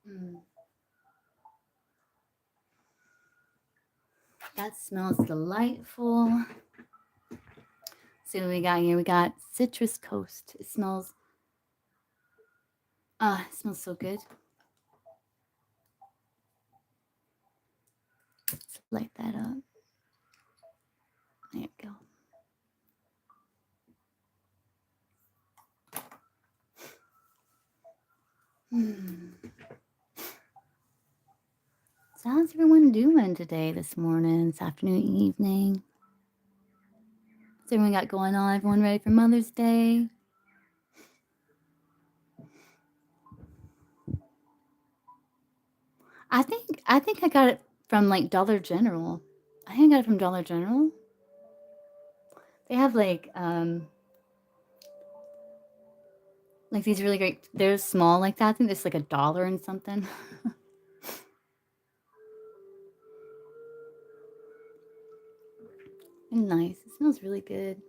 Speaker 1: Mm, that smells delightful. See what we got here. We got Citrus Coast. It smells so good. Let's light that up. There we go. So how's everyone doing today, this morning, this afternoon, evening? What's everyone got going on? Everyone ready for Mother's Day? I think I got it from like Dollar General. I think I got it from Dollar General. They have like these really great. They're small like that. I think it's like $1 and something. And nice. It smells really good.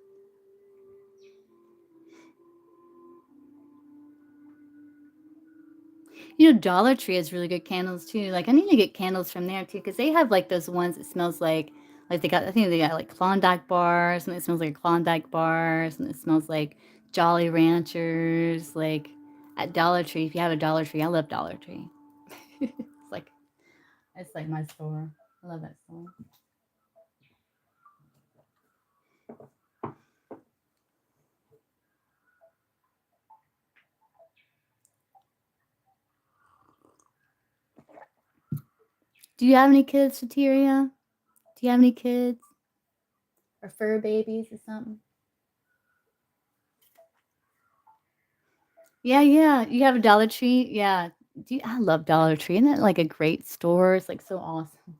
Speaker 1: You know, Dollar Tree has really good candles too. Like I need to get candles from there too, because they have like those ones that smells like they got. I think they got like Klondike bars, and it smells like Klondike bars, and it smells like Jolly Ranchers. Like at Dollar Tree, if you have a Dollar Tree, I love Dollar Tree. like it's like my store. I love that store. Do you have any kids, Shateria? Do you have any kids or fur babies or something? Yeah, yeah. You have a Dollar Tree? Yeah. I love Dollar Tree. Isn't that like a great store? It's like so awesome.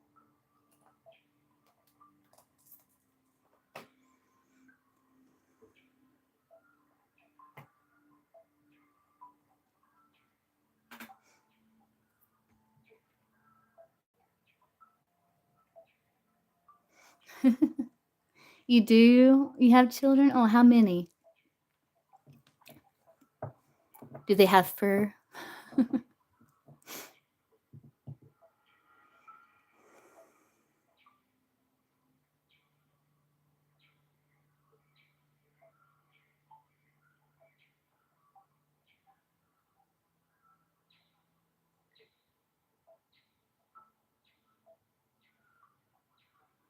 Speaker 1: You do? You have children? Oh, how many? Do they have fur?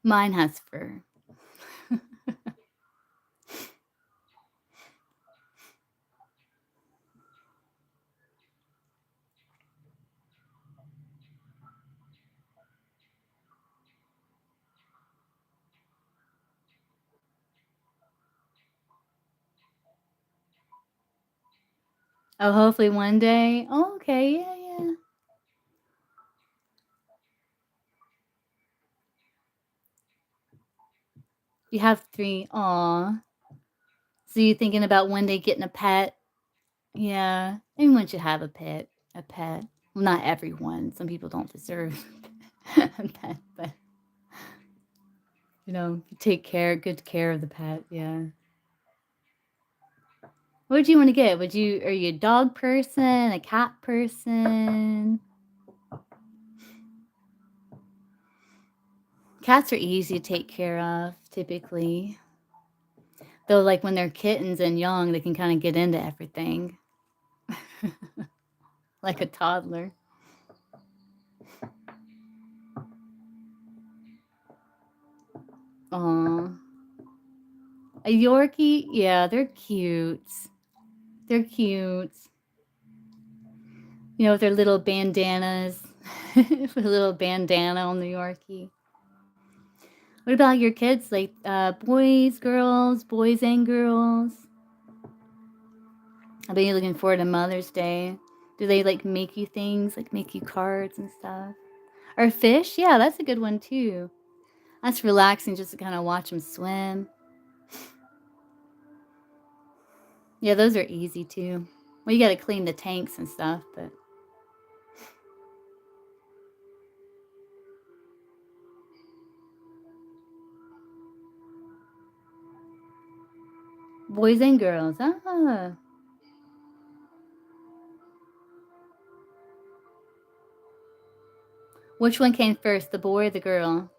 Speaker 1: Mine has fur. Oh, hopefully one day. Oh, okay. Yeah, yeah. You have 3. Aw. So you thinking about one day getting a pet? Yeah. Everyone should have a pet. A pet. Well, not everyone. Some people don't deserve a pet, but take good care of the pet. Yeah. What would you want to get? Are you a dog person, a cat person? Cats are easy to take care of, typically. Though, like when they're kittens and young, they can kind of get into everything, like a toddler. Aw. A Yorkie? Yeah, they're cute. They're cute. With their little bandanas. With a little bandana on the Yorkie. What about your kids? Like boys, girls, boys and girls? I bet you're looking forward to Mother's Day. Do they like make you things, like make you cards and stuff? Or fish? Yeah, that's a good one too. That's relaxing just to kind of watch them swim. Yeah, those are easy too. Well, you got to clean the tanks and stuff, but boys and girls. Ah. Which one came first, the boy or the girl?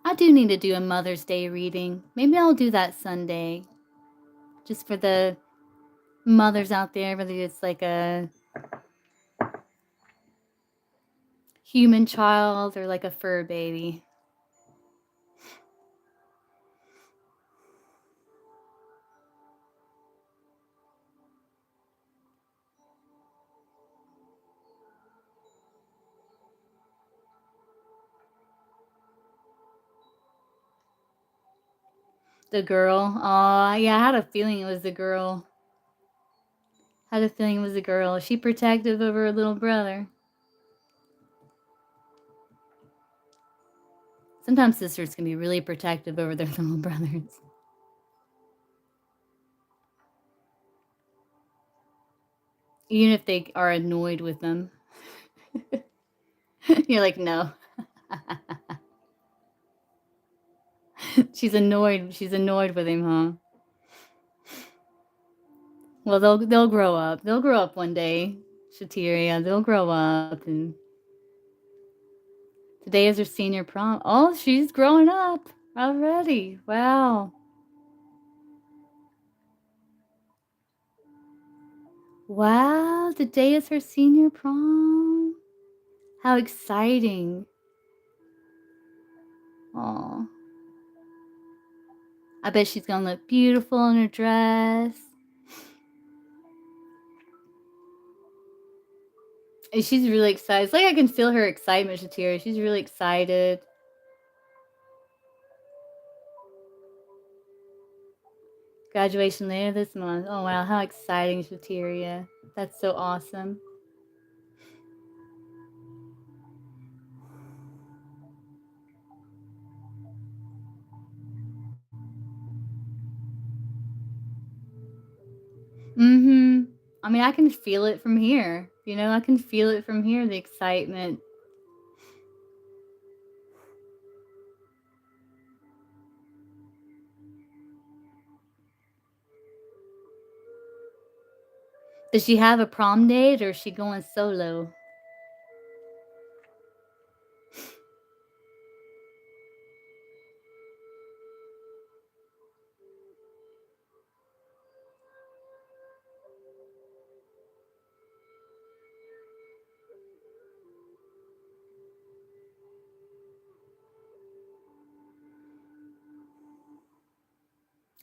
Speaker 1: I do need to do a Mother's Day reading. Maybe I'll do that Sunday. Just for the mothers out there, whether it's like a human child or like a fur baby. The girl. Oh, yeah, I had a feeling it was the girl. Had a feeling it was a girl. Is she protective over her little brother? Sometimes sisters can be really protective over their little brothers. Even if they are annoyed with them. You're like, no. She's annoyed. She's annoyed with him, huh? Well, they'll grow up. They'll grow up one day, Shatiria. They'll grow up, and today is her senior prom. Oh, she's growing up already. Wow. Wow, today is her senior prom. How exciting. Oh, I bet she's gonna look beautiful in her dress. And she's really excited. It's like I can feel her excitement, Shatira. She's really excited. Graduation later this month. Oh wow, how exciting, Shatiria. That's so awesome. Mm-hmm. I mean, I can feel it from here. You know, I can feel it from here, the excitement. Does she have a prom date or is she going solo?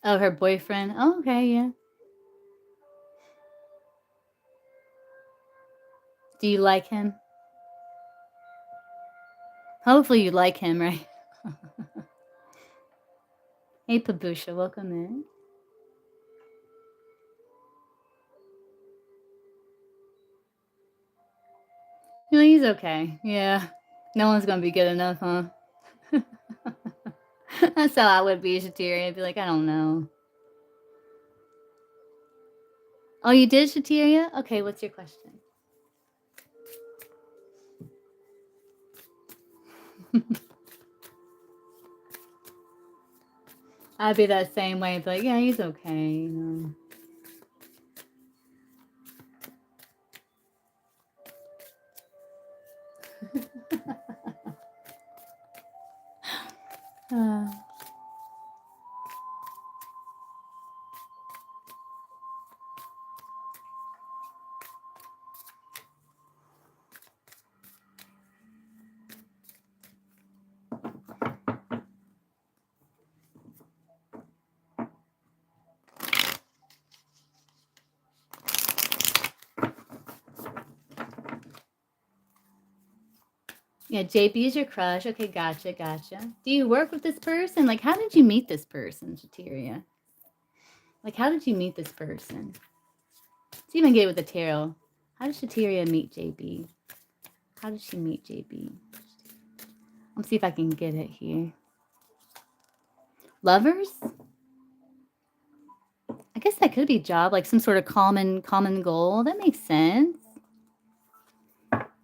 Speaker 1: Oh, her boyfriend. Oh, okay, yeah. Do you like him? Hopefully you like him, right? Hey, Pabusha, welcome in. No, he's okay. Yeah. No one's gonna be good enough, huh? That's how I would be, Shatiria. I'd be like, I don't know. Oh, you did, Shatiria? Okay, what's your question? I'd be that same way. I'd be like, yeah, he's okay. You know. Yeah, JB is your crush. Okay, gotcha, gotcha. Do you work with this person? Like, how did you meet this person, Shateria? Like, how did you meet this person? Let's even get it with the tarot. How did Shateria meet JB? How did she meet JB? Let's see if I can get it here. Lovers? I guess that could be a job, like some sort of common goal. That makes sense.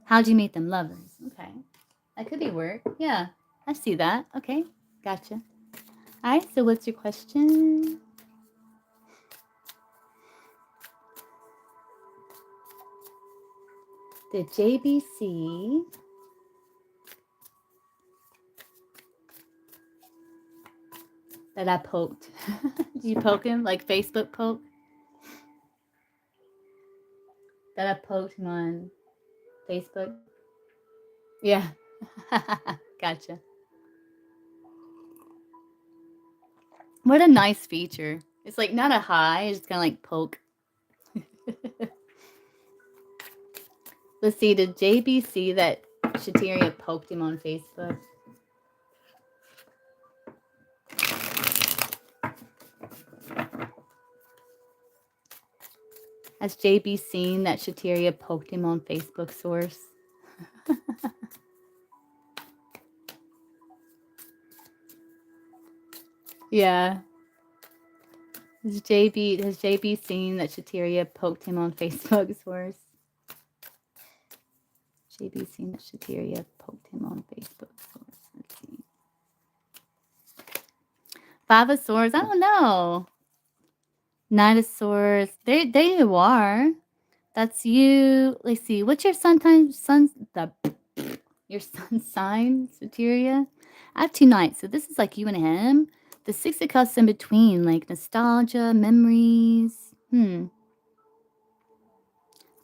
Speaker 1: How'd you meet them? Lovers. Okay. That could be work. Yeah, I see that. Okay, gotcha. All right, so what's your question? The JBC that I poked. Did you poke him? Like Facebook poke? That I poked him on Facebook? Yeah. Gotcha. What a nice feature. It's like not a high, it's kind of like poke. Let's see, did JB see that Shateria poked him on Facebook? Has JB seen that Shateria poked him on Facebook, source? Yeah. Has JB seen that Shateria poked him on Facebook, source? JB seen that Shateria poked him on Facebook, source. Let's see. Five of Swords, I don't know. Knight of Swords, there you are. That's you. Let's see. What's your your sun sign, Soteria? I have 2 knights, so this is like you and him. The 6 of Cups in between, like nostalgia, memories.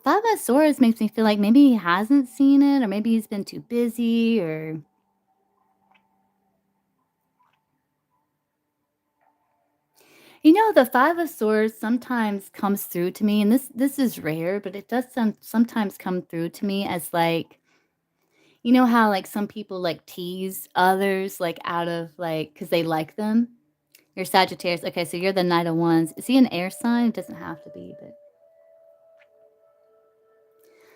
Speaker 1: Five of Swords makes me feel like maybe he hasn't seen it, or maybe he's been too busy, or you know, the Five of Swords sometimes comes through to me, and this is rare, but it does sometimes come through to me as like, you know how like some people like tease others like out of like because they like them. You're Sagittarius. Okay, so you're the Knight of Wands. Is he an air sign? It doesn't have to be, but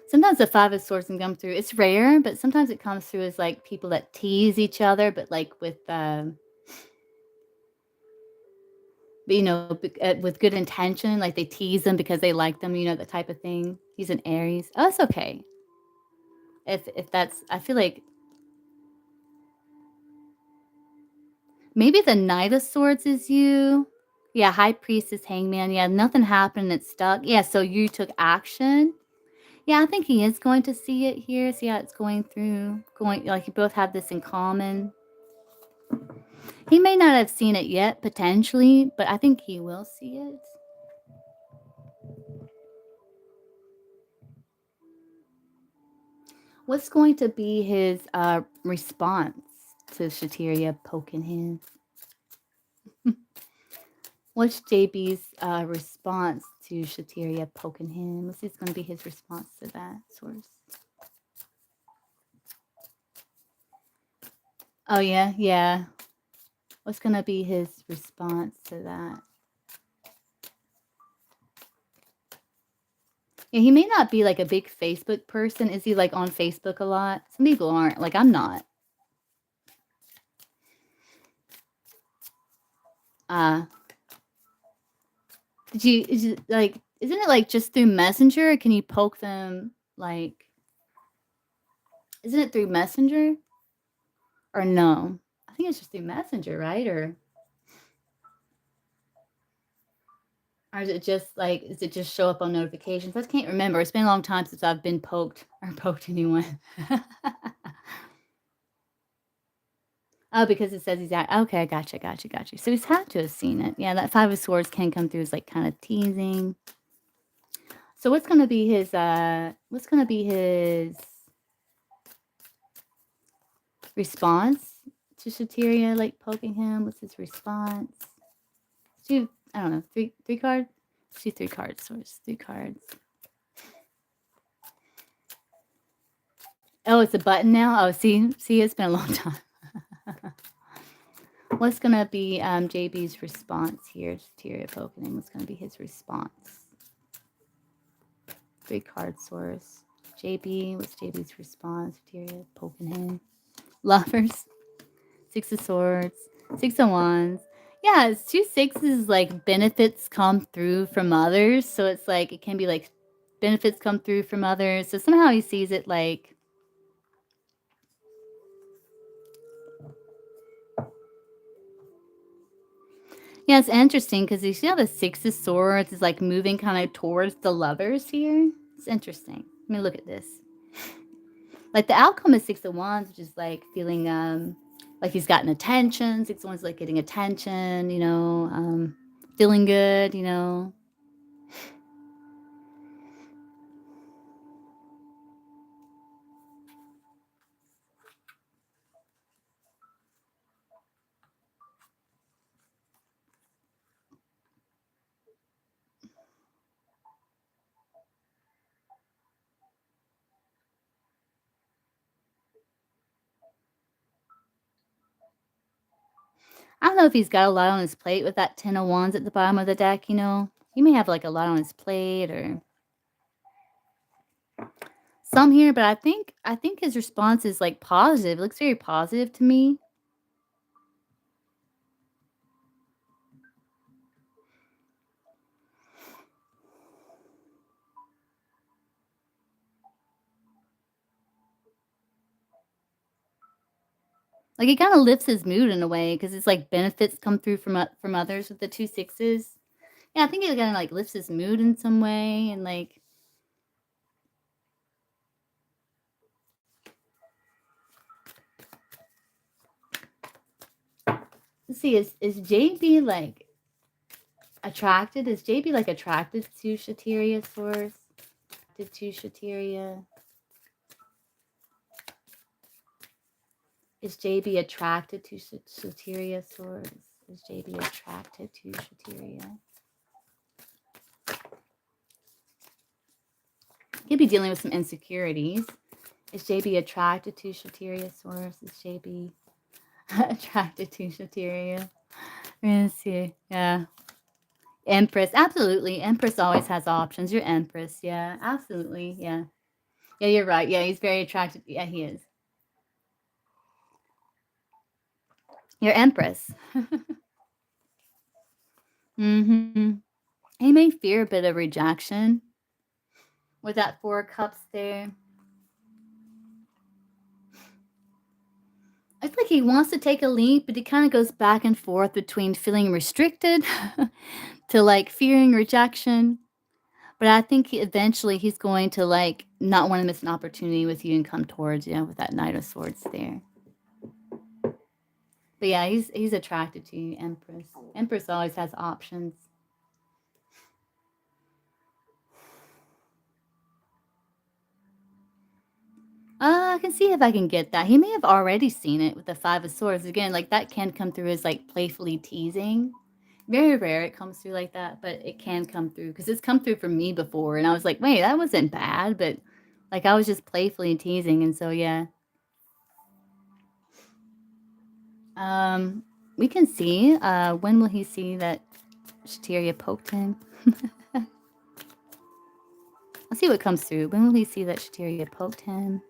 Speaker 1: sometimes the Five of Swords can come through. It's rare, but sometimes it comes through as like people that tease each other, but like with you know, with good intention, like they tease them because they like them, you know, the type of thing. He's an Aries. Oh, it's okay. If that's, I feel like maybe the Knight of Swords is you. Yeah, High Priestess, Hangman. Yeah, nothing happened. It stuck. Yeah, so you took action. Yeah, I think he is going to see it here. See how it's going through. Going like you both have this in common. He may not have seen it yet, potentially, but I think he will see it. What's going to be his response to Shateria poking him? What's JB's response to Shateria poking him? What's going to be his response to that, source? Oh, yeah, yeah. What's going to be his response to that? Yeah, he may not be like a big Facebook person. Is he like on Facebook a lot? Some people aren't. Like, I'm not. Is it like, isn't it like just through Messenger? Or can you poke them like, isn't it through Messenger? Or no? I think it's just through Messenger, right? Or is it just like, does it just show up on notifications? I can't remember. It's been a long time since I've been poked or poked anyone. Oh, because it says he's out. Okay, gotcha. So he's had to have seen it. Yeah, that Five of Swords can come through as like kind of teasing. So what's gonna be his response to Shateria like poking him? What's his response? Do I don't know, three cards? Let's do 3 cards, source. 3 cards. Oh, Oh, it's a button now? Oh, see, it's been a long time. What's gonna be JB's response here? Tyria Pokening. What's gonna be his response? 3 card source. JB, what's JB's response? Tyria Pokening. Lovers. 6 of Swords. 6 of Wands. Yeah, it's 2 6s like benefits come through from others. So it's like it can be like benefits come through from others. So somehow he sees it like yeah, it's interesting because you see how the 6 of Swords is like moving kind of towards the lovers here. It's interesting. I mean, look at this. Like the outcome is 6 of Wands, which is like feeling like he's gotten attention. 6 of Wands is like getting attention, feeling good, I don't know if he's got a lot on his plate with that 10 of Wands at the bottom of the deck, He may have like a lot on his plate or some here, but I think his response is like positive. It looks very positive to me. Like it kind of lifts his mood in a way because it's like benefits come through from others with the 2 6s. Yeah, I think it kind of like lifts his mood in some way and like let's see, is JB like attracted? Is JB like attracted to Shateria source? To Shateria? Is JB attracted to Shateria source? Is JB attracted to Shateria? He'll be dealing with some insecurities. Is JB attracted to Shateria source? Is JB attracted to Shateria? Let's see. Yeah. Empress. Absolutely. Empress always has options. You're Empress. Yeah. Absolutely. Yeah. Yeah, you're right. Yeah, he's very attracted. Yeah, he is. You're Empress. Mm-hmm. He may fear a bit of rejection with that 4 of Cups there. I feel like he wants to take a leap, but he kind of goes back and forth between feeling restricted to like fearing rejection. But I think eventually he's going to like not want to miss an opportunity with you and come towards you with that Knight of Swords there. But yeah, he's attracted to you, Empress. Empress always has options. I can see if I can get that. He may have already seen it with the 5 of Swords. Again, like that can come through as like playfully teasing. Very rare it comes through like that, but it can come through because it's come through for me before. And I was like, wait, that wasn't bad, but like I was just playfully teasing. And so, yeah. We can see. When will he see that Shateria poked him? Let's see what comes through. When will he see that Shateria poked him?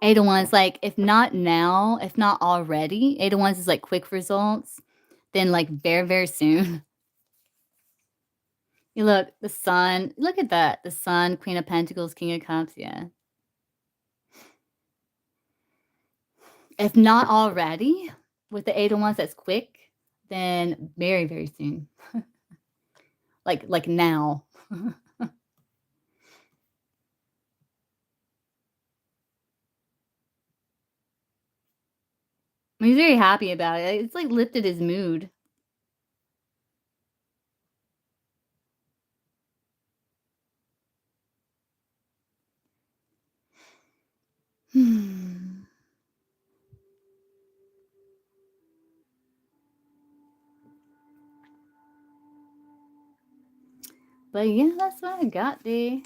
Speaker 1: Eight of Wands, like if not now, if not already, Eight of Wands is like quick results. Then like very, very soon. You look, the Sun. Look at that. The Sun, Queen of Pentacles, King of Cups. Yeah. If not already, with the 8 of Wands that's quick, then very, very soon. like now. I mean, he's very happy about it. It's like lifted his mood. But yeah, that's what I got, D.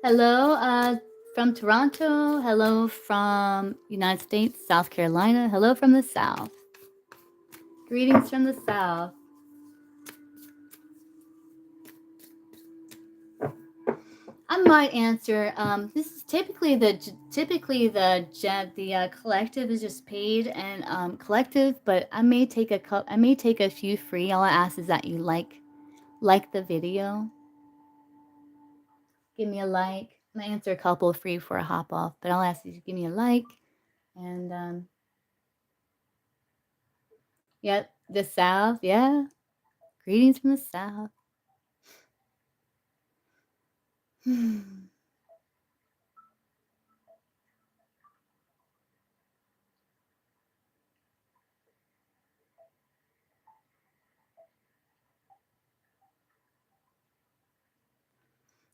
Speaker 1: Hello, from Toronto. Hello from United States, South Carolina. Hello from the South. Greetings from the South. I might answer. This is typically the collective is just paid and collective, but I may take a few free. All I ask is that you like the video. Give me a like. I'm gonna answer a couple free before I hop off, but I'll ask you to give me a like. And yep, the South, yeah. Greetings from the South.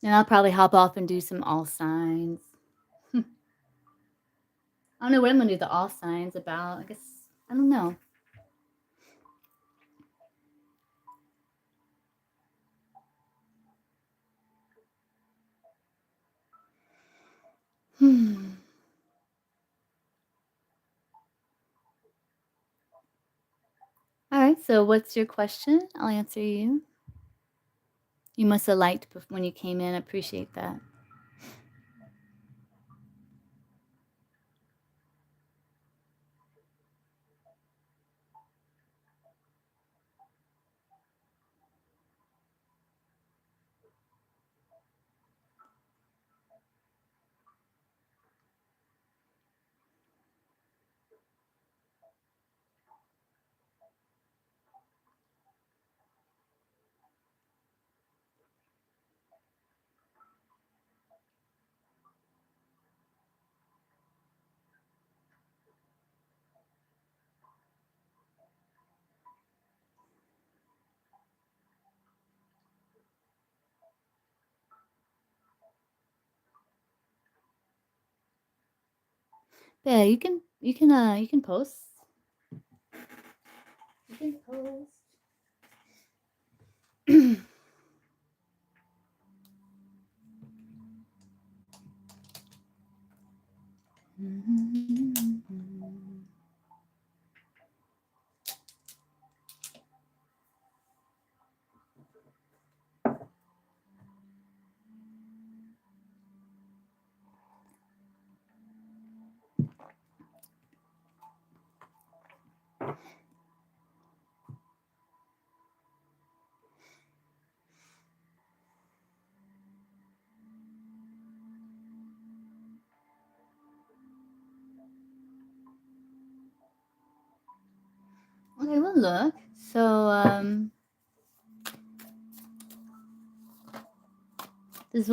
Speaker 1: And I'll probably hop off and do some all signs. I don't know what I'm gonna do the all signs about. I guess I don't know. All right, so what's your question? I'll answer you. You must have liked when you came in. I appreciate that. Yeah, you can post. You can post. Okay, well look. So does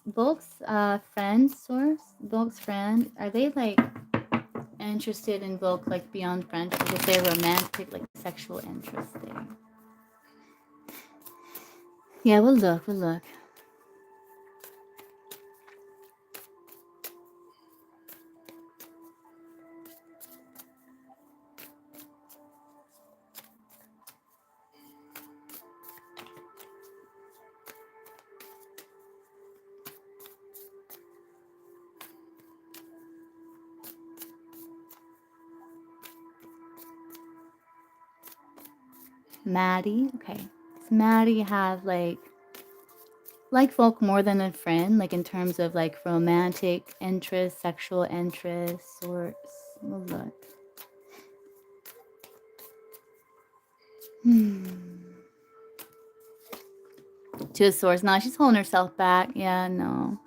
Speaker 1: Volk's friend source? Volk's friend, are they like interested in Volk like beyond friendship? Is there romantic, like sexual interest there? Yeah, we'll look. Maddie, okay. Does Maddie have like Volk more than a friend, like in terms of like romantic interest, sexual interest, or we'll look. To a source. No, she's holding herself back. Yeah, no.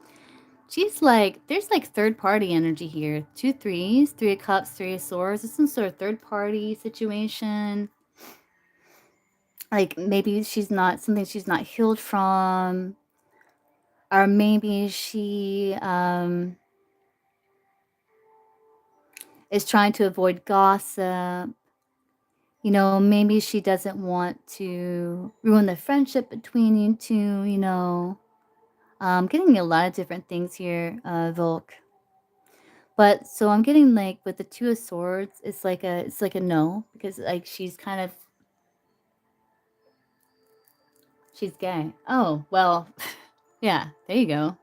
Speaker 1: She's like, there's like third party energy here. 2 threes, 3 of cups, 3 of swords. It's some sort of third party situation. Like maybe she's not something she's not healed from. Or maybe she is trying to avoid gossip. You know, maybe she doesn't want to ruin the friendship between you two, you know. I'm getting a lot of different things here, Volk. But so I'm getting like with the Two of Swords, it's like a no because like she's kind of she's gay. Oh well, yeah. There you go.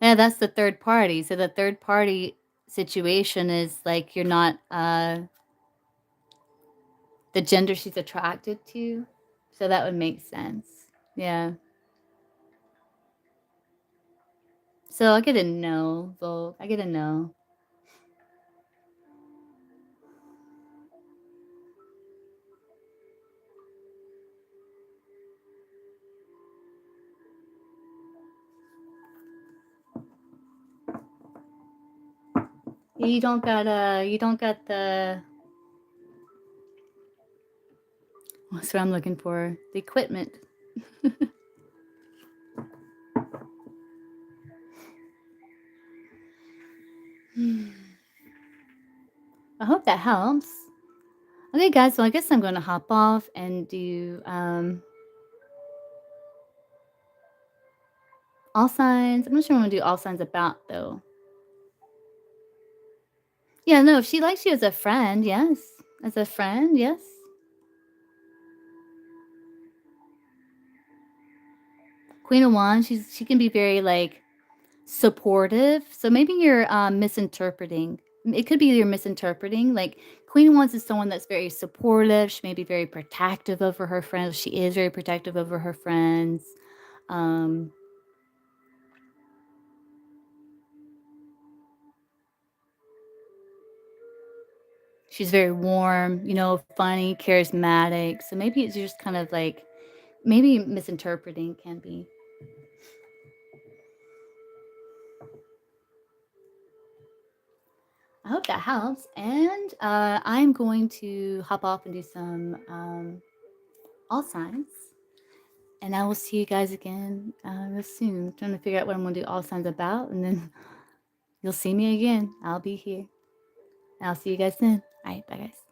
Speaker 1: Yeah, that's the third party. So the third party situation is like you're not the gender she's attracted to. So that would make sense. Yeah. So I get a no, Volk. I get a no. You don't got the what's what I'm looking for? The equipment. I hope that helps. Okay, guys, so I guess I'm going to hop off and do all signs. I'm not sure what I'm going to do all signs about, though. Yeah, no, if she likes you as a friend, yes. As a friend, yes. Queen of Wands, she can be very, like, supportive. So maybe you're misinterpreting. It could be you're misinterpreting. Like, Queen of Wands is someone that's very supportive. She may be very protective over her friends. She is very protective over her friends. Um, she's very warm, you know, funny, charismatic. So maybe it's just kind of like maybe misinterpreting can be. I hope that helps. And I'm going to hop off and do some all signs. And I will see you guys again real soon. I'm trying to figure out what I'm going to do all signs about. And then you'll see me again. I'll be here. And I'll see you guys then. All right. Bye, guys.